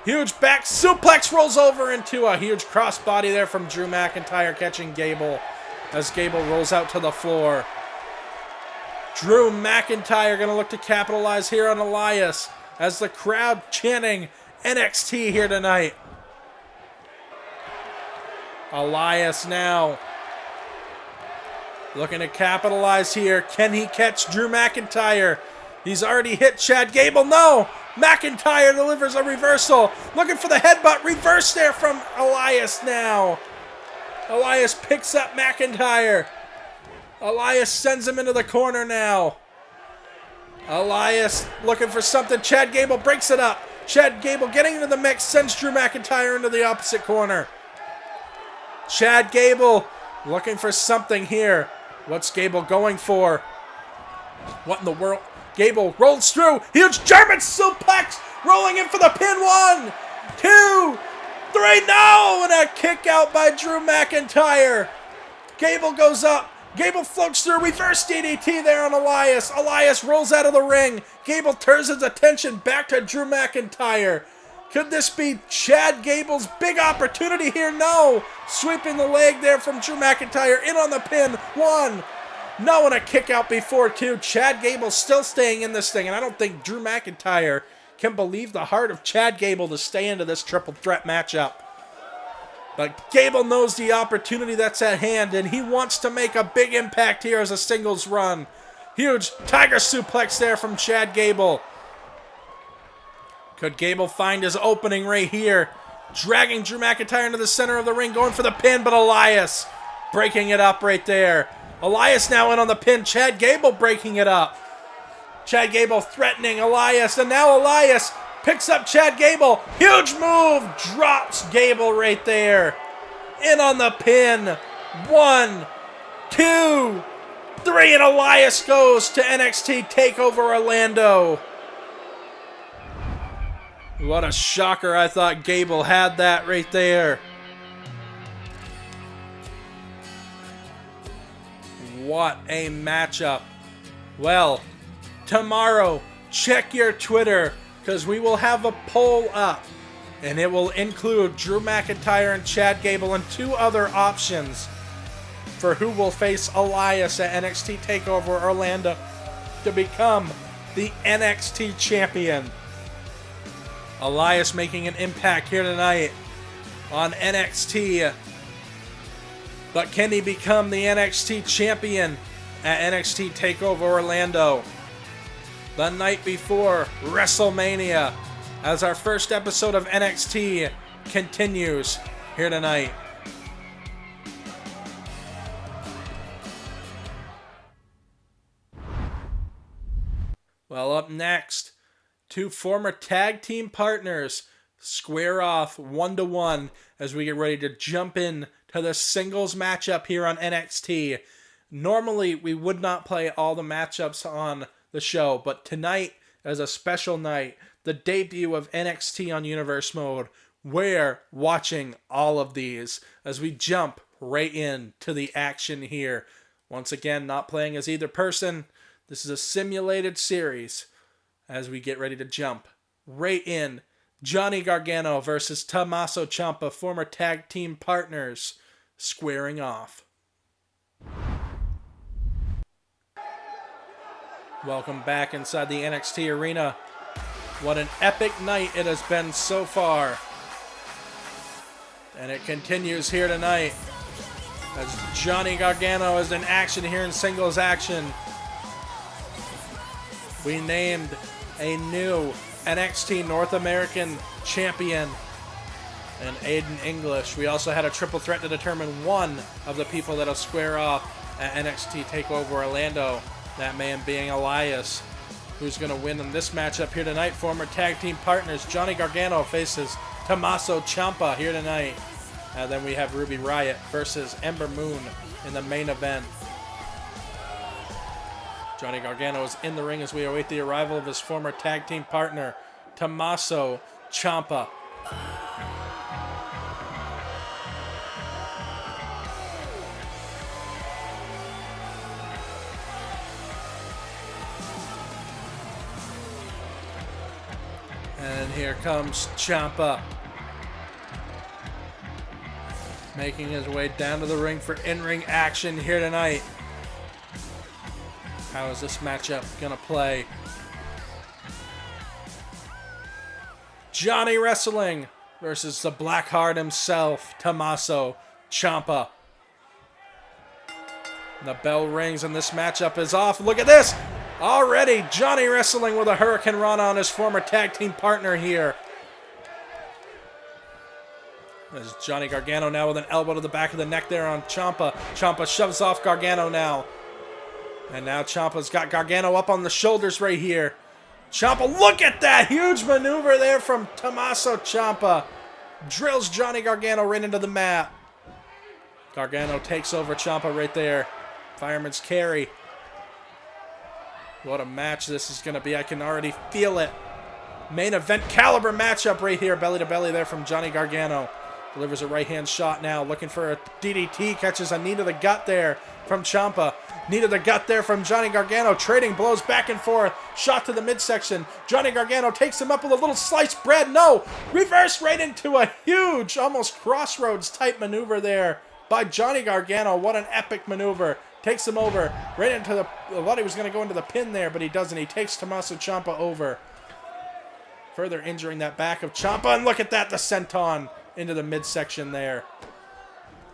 Huge back suplex, rolls over into a huge crossbody there from Drew McIntyre catching Gable as Gable rolls out to the floor. Drew McIntyre going to look to capitalize here on Elias as the crowd chanting NXT here tonight. Elias now Looking to capitalize here. Can he catch Drew McIntyre? He's already hit Chad Gable. No! McIntyre delivers a reversal. Looking for the headbutt. Reverse there from Elias now. Elias picks up McIntyre. Elias sends him into the corner now. Elias looking for something. Chad Gable breaks it up. Chad Gable getting into the mix. Sends Drew McIntyre into the opposite corner. Chad Gable looking for something here. What's Gable going for? What in the world? Gable rolls through. Huge German suplex. Rolling in for the pin. 1, 2, 3. No! And a kick out by Drew McIntyre. Gable goes up. Gable floats through. Reverse DDT there on Elias. Elias rolls out of the ring. Gable turns his attention back to Drew McIntyre. Could this be Chad Gable's big opportunity here? No! Sweeping the leg there from Drew McIntyre. In on the pin. 1. No, and a kick out before 2. Chad Gable still staying in this thing, and I don't think Drew McIntyre can believe the heart of Chad Gable to stay into this triple threat matchup. But Gable knows the opportunity that's at hand, and he wants to make a big impact here as a singles run. Huge tiger suplex there from Chad Gable. Could Gable find his opening right here? Dragging Drew McIntyre into the center of the ring, going for the pin, but Elias breaking it up right there. Elias now in on the pin. Chad Gable breaking it up. Chad Gable threatening Elias, and now Elias picks up Chad Gable. Huge move. Drops Gable right there. In on the pin. 1, 2, 3, and Elias goes to NXT TakeOver Orlando. What a shocker. I thought Gable had that right there. What a matchup. Well, tomorrow, check your Twitter, because we will have a poll up, and it will include Drew McIntyre and Chad Gable and 2 other options for who will face Elias at NXT TakeOver Orlando to become the NXT champion. Elias making an impact here tonight on NXT. But can he become the NXT champion at NXT TakeOver Orlando? The night before WrestleMania, as our first episode of NXT continues here tonight. Well, up next, 2 former tag team partners square off 1-1 as we get ready to jump in to the singles matchup here on NXT. Normally, we would not play all the matchups on the show, but tonight is a special night, the debut of NXT on Universe Mode. We're watching all of these as we jump right into the action here. Once again, not playing as either person. This is a simulated series as we get ready to jump right in. Johnny Gargano versus Tommaso Ciampa, former tag team partners, squaring off. Welcome back inside the NXT arena. What an epic night it has been so far. And it continues here tonight as Johnny Gargano is in action here in singles action. We named a new NXT North American champion in Aiden English. We also had a triple threat to determine one of the people that'll square off at NXT TakeOver Orlando. That man being Elias, who's going to win in this matchup here tonight. Former tag team partners Johnny Gargano faces Tommaso Ciampa here tonight. And then we have Ruby Riot versus Ember Moon in the main event. Johnny Gargano is in the ring as we await the arrival of his former tag team partner, Tommaso Ciampa. And here comes Ciampa, making his way down to the ring for in-ring action here tonight. How is this matchup gonna play? Johnny Wrestling versus the Blackheart himself, Tommaso Ciampa. The bell rings and this matchup is off. Look at this! Already Johnny wrestling with a Hurricane Rana on his former tag team partner here. There's Johnny Gargano now with an elbow to the back of the neck there on Ciampa. Ciampa shoves off Gargano now. And now Ciampa's got Gargano up on the shoulders right here. Ciampa, look at that huge maneuver there from Tommaso Ciampa. Drills Johnny Gargano right into the mat. Gargano takes over Ciampa right there. Fireman's carry. What a match this is going to be. I can already feel it. Main event caliber matchup right here. Belly to belly there from Johnny Gargano. Delivers a right hand shot now. Looking for a DDT. Catches a knee to the gut there from Ciampa. Knee to the gut there from Johnny Gargano. Trading blows back and forth. Shot to the midsection. Johnny Gargano takes him up with a little sliced bread. No! Reverse right into a huge, almost crossroads type maneuver there by Johnny Gargano. What an epic maneuver. Takes him over right into the... I thought he was going to go into the pin there, but he doesn't. He takes Tommaso Ciampa over. Further injuring that back of Ciampa. And look at that, the senton into the midsection there.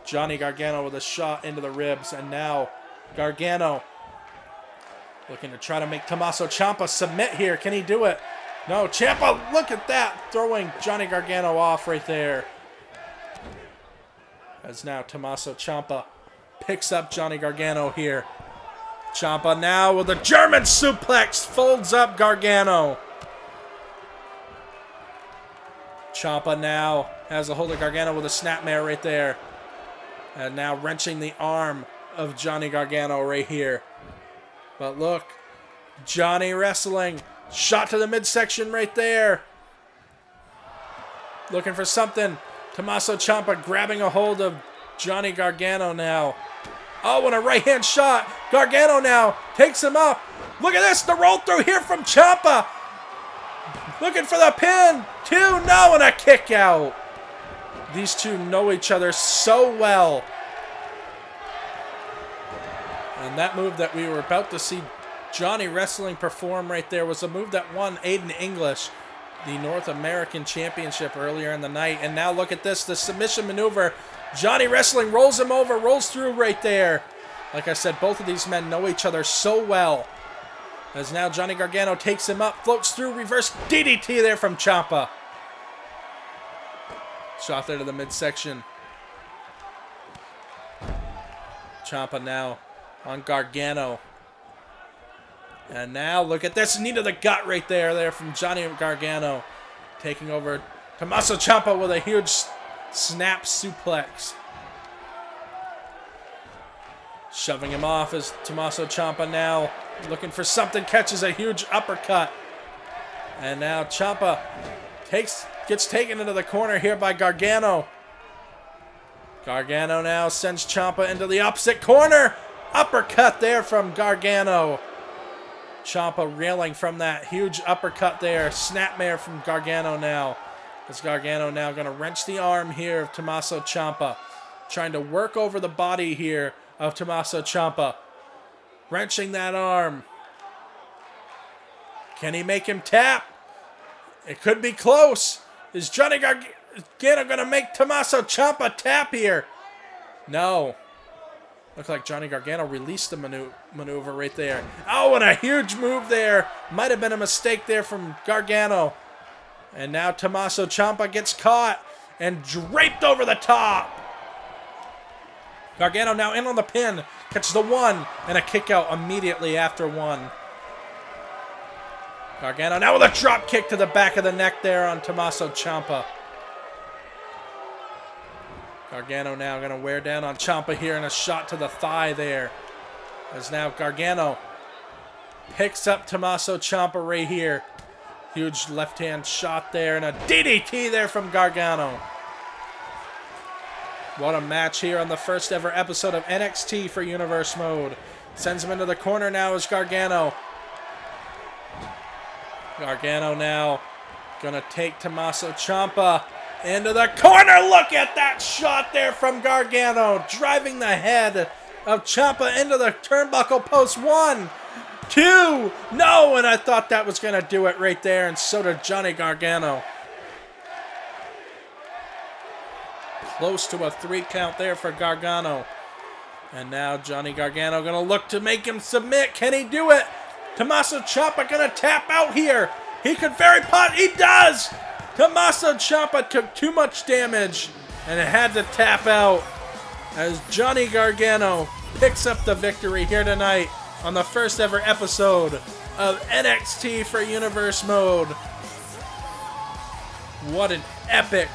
Johnny Gargano with a shot into the ribs. And now Gargano looking to try to make Tommaso Ciampa submit here. Can he do it? No, Ciampa, look at that. Throwing Johnny Gargano off right there. As now Tommaso Ciampa picks up Johnny Gargano here. Ciampa now with a German suplex. Folds up Gargano. Ciampa now has a hold of Gargano with a snapmare right there. And now wrenching the arm of Johnny Gargano right here. But look, Johnny wrestling. Shot to the midsection right there. Looking for something. Tommaso Ciampa grabbing a hold of Johnny Gargano now. Oh, and a right hand shot. Gargano now takes him up. Look at this, the roll through here from Ciampa. Looking for the pin. 2, no, and a kick out. These two know each other so well. And that move that we were about to see Johnny wrestling perform right there was a move that won Aiden English the North American Championship earlier in the night. And now look at this, the submission maneuver. Johnny wrestling, rolls him over, rolls through right there. Like I said, both of these men know each other so well. As now Johnny Gargano takes him up, floats through, reverse DDT there from Ciampa. Shot there to the midsection. Ciampa now on Gargano. And now look at this, knee to the gut right there from Johnny Gargano. Taking over Tommaso Ciampa with a huge snap suplex. Shoving him off as Tommaso Ciampa now looking for something, catches a huge uppercut. And now Ciampa gets taken into the corner here by Gargano. Gargano now sends Ciampa into the opposite corner. Uppercut there from Gargano. Ciampa reeling from that huge uppercut there. Snapmare from Gargano now. As Gargano now going to wrench the arm here of Tommaso Ciampa. Trying to work over the body here of Tommaso Ciampa. Wrenching that arm. Can he make him tap? It could be close. Is Johnny Gargano going to make Tommaso Ciampa tap here? No. Looks like Johnny Gargano released the maneuver right there. Oh, and a huge move there. Might have been a mistake there from Gargano. And now Tommaso Ciampa gets caught and draped over the top. Gargano now in on the pin. Catches the 1 and a kick out immediately after 1. Gargano now with a drop kick to the back of the neck there on Tommaso Ciampa. Gargano now going to wear down on Ciampa here and a shot to the thigh there. As now Gargano picks up Tommaso Ciampa right here. Huge left-hand shot there and a DDT there from Gargano. What a match here on the first ever episode of NXT for Universe Mode. Sends him into the corner now as Gargano. Gargano now going to take Tommaso Ciampa into the corner. Look at that shot there from Gargano. Driving the head of Ciampa into the turnbuckle post. 1, 2, no, and I thought that was going to do it right there, and so did Johnny Gargano. Close to a 3 count there for Gargano. And now Johnny Gargano going to look to make him submit. Can he do it? Tommaso Ciampa going to tap out here. He could he does! Tommaso Ciampa took too much damage and had to tap out as Johnny Gargano picks up the victory here tonight on the first ever episode of NXT for Universe Mode. What an epic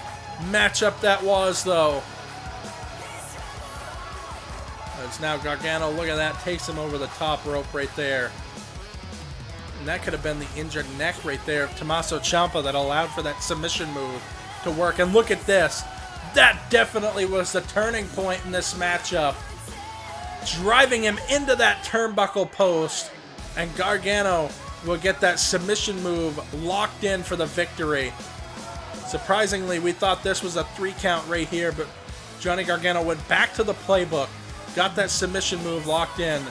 matchup that was, though. It's now Gargano, look at that, takes him over the top rope right there. And that could have been the injured neck right there of Tommaso Ciampa that allowed for that submission move to work. And look at this. That definitely was the turning point in this matchup. Driving him into that turnbuckle post. And Gargano will get that submission move locked in for the victory. Surprisingly, we thought this was a 3 count right here, but Johnny Gargano went back to the playbook, got that submission move locked in,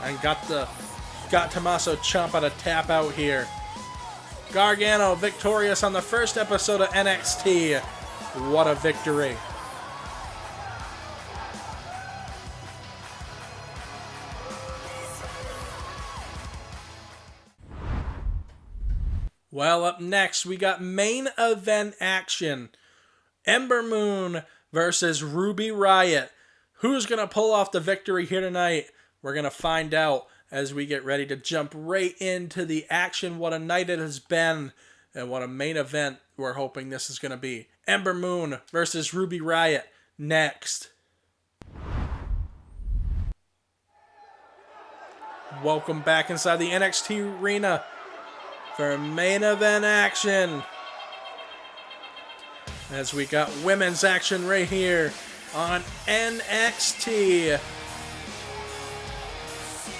and got Tommaso Ciampa to tap out here. Gargano victorious on the first episode of NXT. What a victory. Well, up next, we got main event action. Ember Moon versus Ruby Riot. Who's going to pull off the victory here tonight? We're going to find out as we get ready to jump right into the action. What a night it has been, and what a main event we're hoping this is going to be. Ember Moon versus Ruby Riot next. Welcome back inside the NXT arena for main event action. As we got women's action right here on NXT.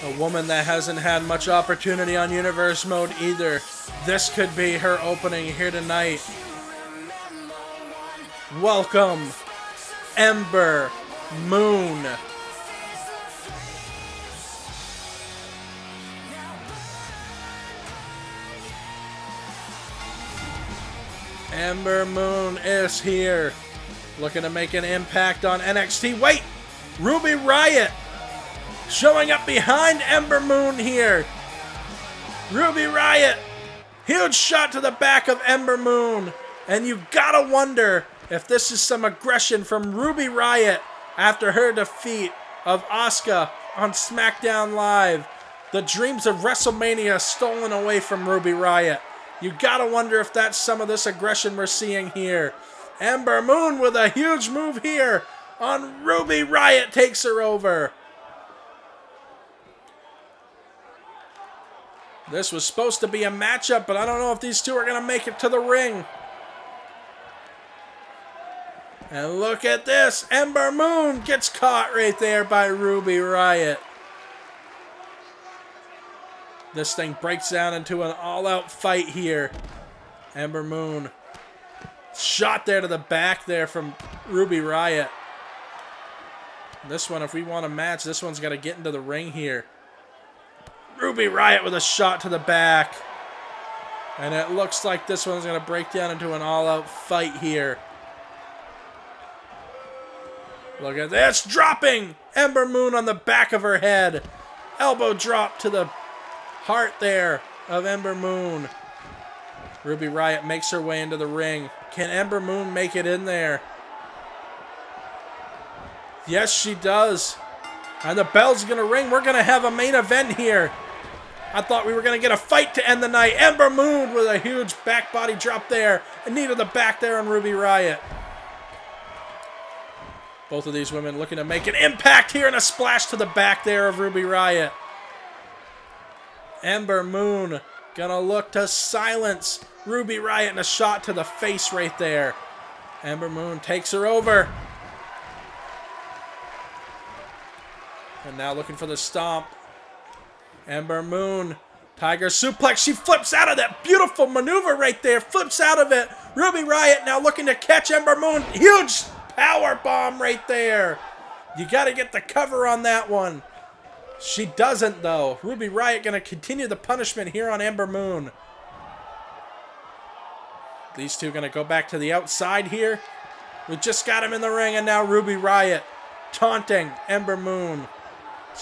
A woman that hasn't had much opportunity on Universe Mode either. This could be her opening here tonight. Welcome, Ember Moon. Ember Moon is here, looking to make an impact on NXT. Wait! Ruby Riot showing up behind Ember Moon here. Ruby Riot, huge shot to the back of Ember Moon. And you gotta wonder if this is some aggression from Ruby Riot after her defeat of Asuka on SmackDown Live. The dreams of WrestleMania stolen away from Ruby Riot. You gotta wonder if that's some of this aggression we're seeing here. Ember Moon with a huge move here on Ruby Riot, takes her over. This was supposed to be a matchup, but I don't know if these two are gonna make it to the ring. And look at this, Ember Moon gets caught right there by Ruby Riot. This thing breaks down into an all-out fight here. Ember Moon. Shot there to the back there from Ruby Riot. This one, if we want a match, this one's got to get into the ring here. Ruby Riot with a shot to the back. And it looks like this one's going to break down into an all-out fight here. Look at this. Dropping Ember Moon on the back of her head. Elbow drop to the heart there of Ember Moon. Ruby Riot makes her way into the ring. Can Ember Moon make it in there? Yes, she does. And the bell's going to ring. We're going to have a main event here. I thought we were going to get a fight to end the night. Ember Moon with a huge back body drop there. A knee to the back there on Ruby Riot. Both of these women looking to make an impact here, and a splash to the back there of Ruby Riot. Ember Moon gonna look to silence Ruby Riot, and a shot to the face right there. Ember Moon takes her over. And now looking for the stomp. Ember Moon, Tiger suplex. She flips out of that beautiful maneuver right there. Flips out of it. Ruby Riot now looking to catch Ember Moon. Huge power bomb right there. You got to get the cover on that one. She doesn't, though. Ruby Riot going to continue the punishment here on Ember Moon. These two going to go back to the outside here. We just got him in the ring, and now Ruby Riot taunting Ember Moon.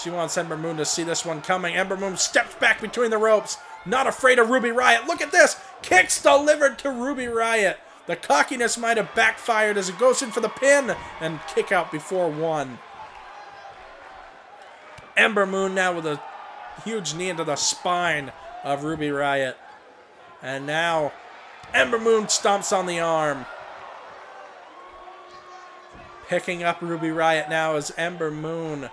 She wants Ember Moon to see this one coming. Ember Moon steps back between the ropes. Not afraid of Ruby Riot. Look at this. Kicks delivered to Ruby Riot. The cockiness might have backfired as it goes in for the pin. And kick out before one. Ember Moon now with a huge knee into the spine of Ruby Riot. And now Ember Moon stomps on the arm. Picking up Ruby Riot now is Ember Moon.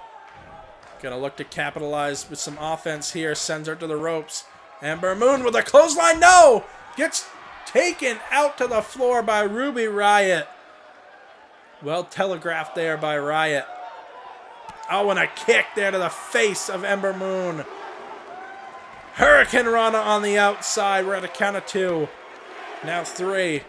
Gonna look to capitalize with some offense here. Sends her to the ropes. Ember Moon with a clothesline. No! Gets taken out to the floor by Ruby Riot. Well telegraphed there by Riot. Oh, and a kick there to the face of Ember Moon. Hurricane Rana on the outside. We're at a count of 2. Now 3.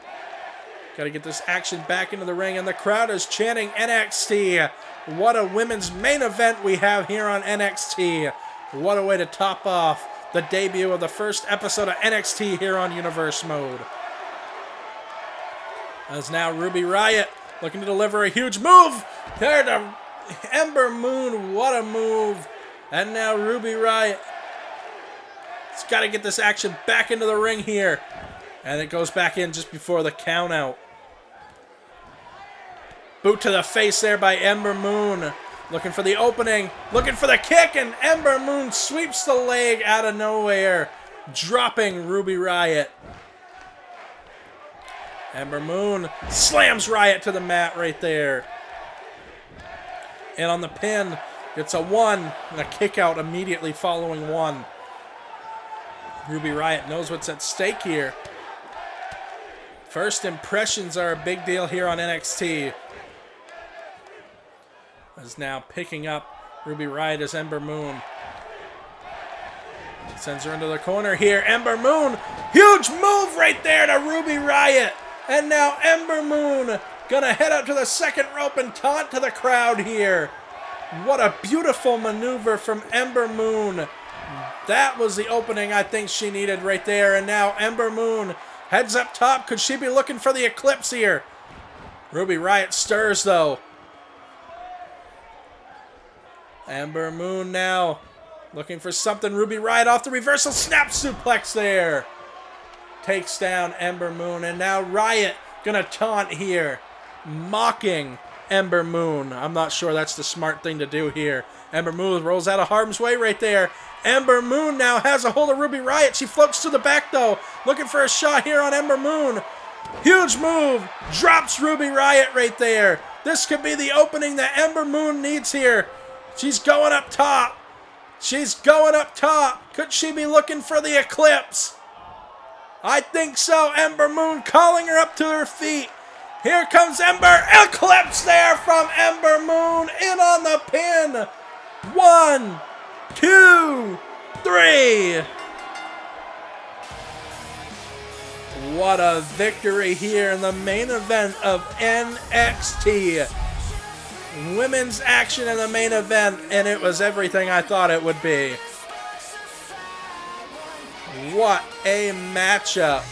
Got to get this action back into the ring, and the crowd is chanting NXT. What a women's main event we have here on NXT. What a way to top off the debut of the first episode of NXT here on Universe Mode. As now Ruby Riot looking to deliver a huge move. There to Ember Moon. What a move. And now Ruby Riot. It's got to get this action back into the ring here. And it goes back in just before the count out. Boot to the face there by Ember Moon. Looking for the opening. Looking for the kick. And Ember Moon sweeps the leg out of nowhere. Dropping Ruby Riot. Ember Moon slams Riot to the mat right there. And on the pin, it's a 1. And a kick out immediately following 1. Ruby Riot knows what's at stake here. First impressions are a big deal here on NXT. Is now picking up Ruby Riot as Ember Moon. Sends her into the corner here. Ember Moon, huge move right there to Ruby Riot. And now Ember Moon gonna head out to the second rope and taunt to the crowd here. What a beautiful maneuver from Ember Moon. That was the opening I think she needed right there. And now Ember Moon heads up top. Could she be looking for the eclipse here? Ruby Riot stirs though. Ember Moon now looking for something. Ruby Riot off the reversal snap suplex there. Takes down Ember Moon. And now Riot gonna taunt here. Mocking Ember Moon. I'm not sure that's the smart thing to do here. Ember Moon rolls out of harm's way right there. Ember Moon now has a hold of Ruby Riot. She floats to the back though. Looking for a shot here on Ember Moon. Huge move. Drops Ruby Riot right there. This could be the opening that Ember Moon needs here. She's going up top. She's going up top. Could she be looking for the eclipse? I think so. Ember Moon calling her up to her feet. Here comes Ember. Eclipse there from Ember Moon. In on the pin. 1, 2, 3. What a victory here in the main event of NXT. Women's action in the main event, and it was everything I thought it would be. What a matchup.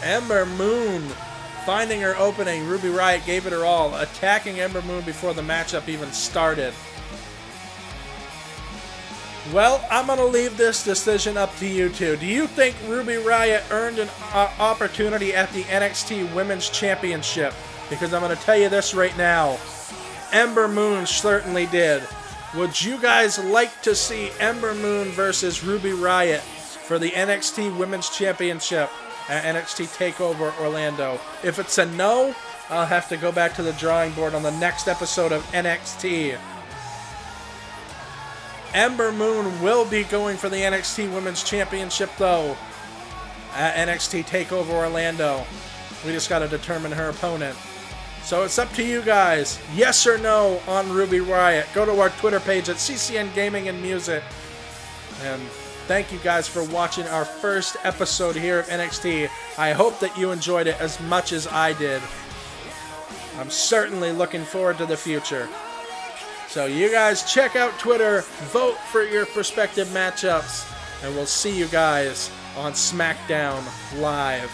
Ember Moon finding her opening. Ruby Riot gave it her all, attacking Ember Moon before the matchup even started. Well, I'm going to leave this decision up to you two. Do you think Ruby Riot earned an opportunity at the NXT Women's Championship? Because I'm going to tell you this right now. Ember Moon certainly did. Would you guys like to see Ember Moon versus Ruby Riot for the NXT Women's Championship at NXT TakeOver Orlando? If it's a no, I'll have to go back to the drawing board on the next episode of NXT. Ember Moon will be going for the NXT Women's Championship, though, at NXT TakeOver Orlando. We just got to determine her opponent. So it's up to you guys. Yes or no on Ruby Riot. Go to our Twitter page at CCN Gaming and Music. And thank you guys for watching our first episode here of NXT. I hope that you enjoyed it as much as I did. I'm certainly looking forward to the future. So you guys check out Twitter, vote for your prospective matchups, and we'll see you guys on SmackDown Live.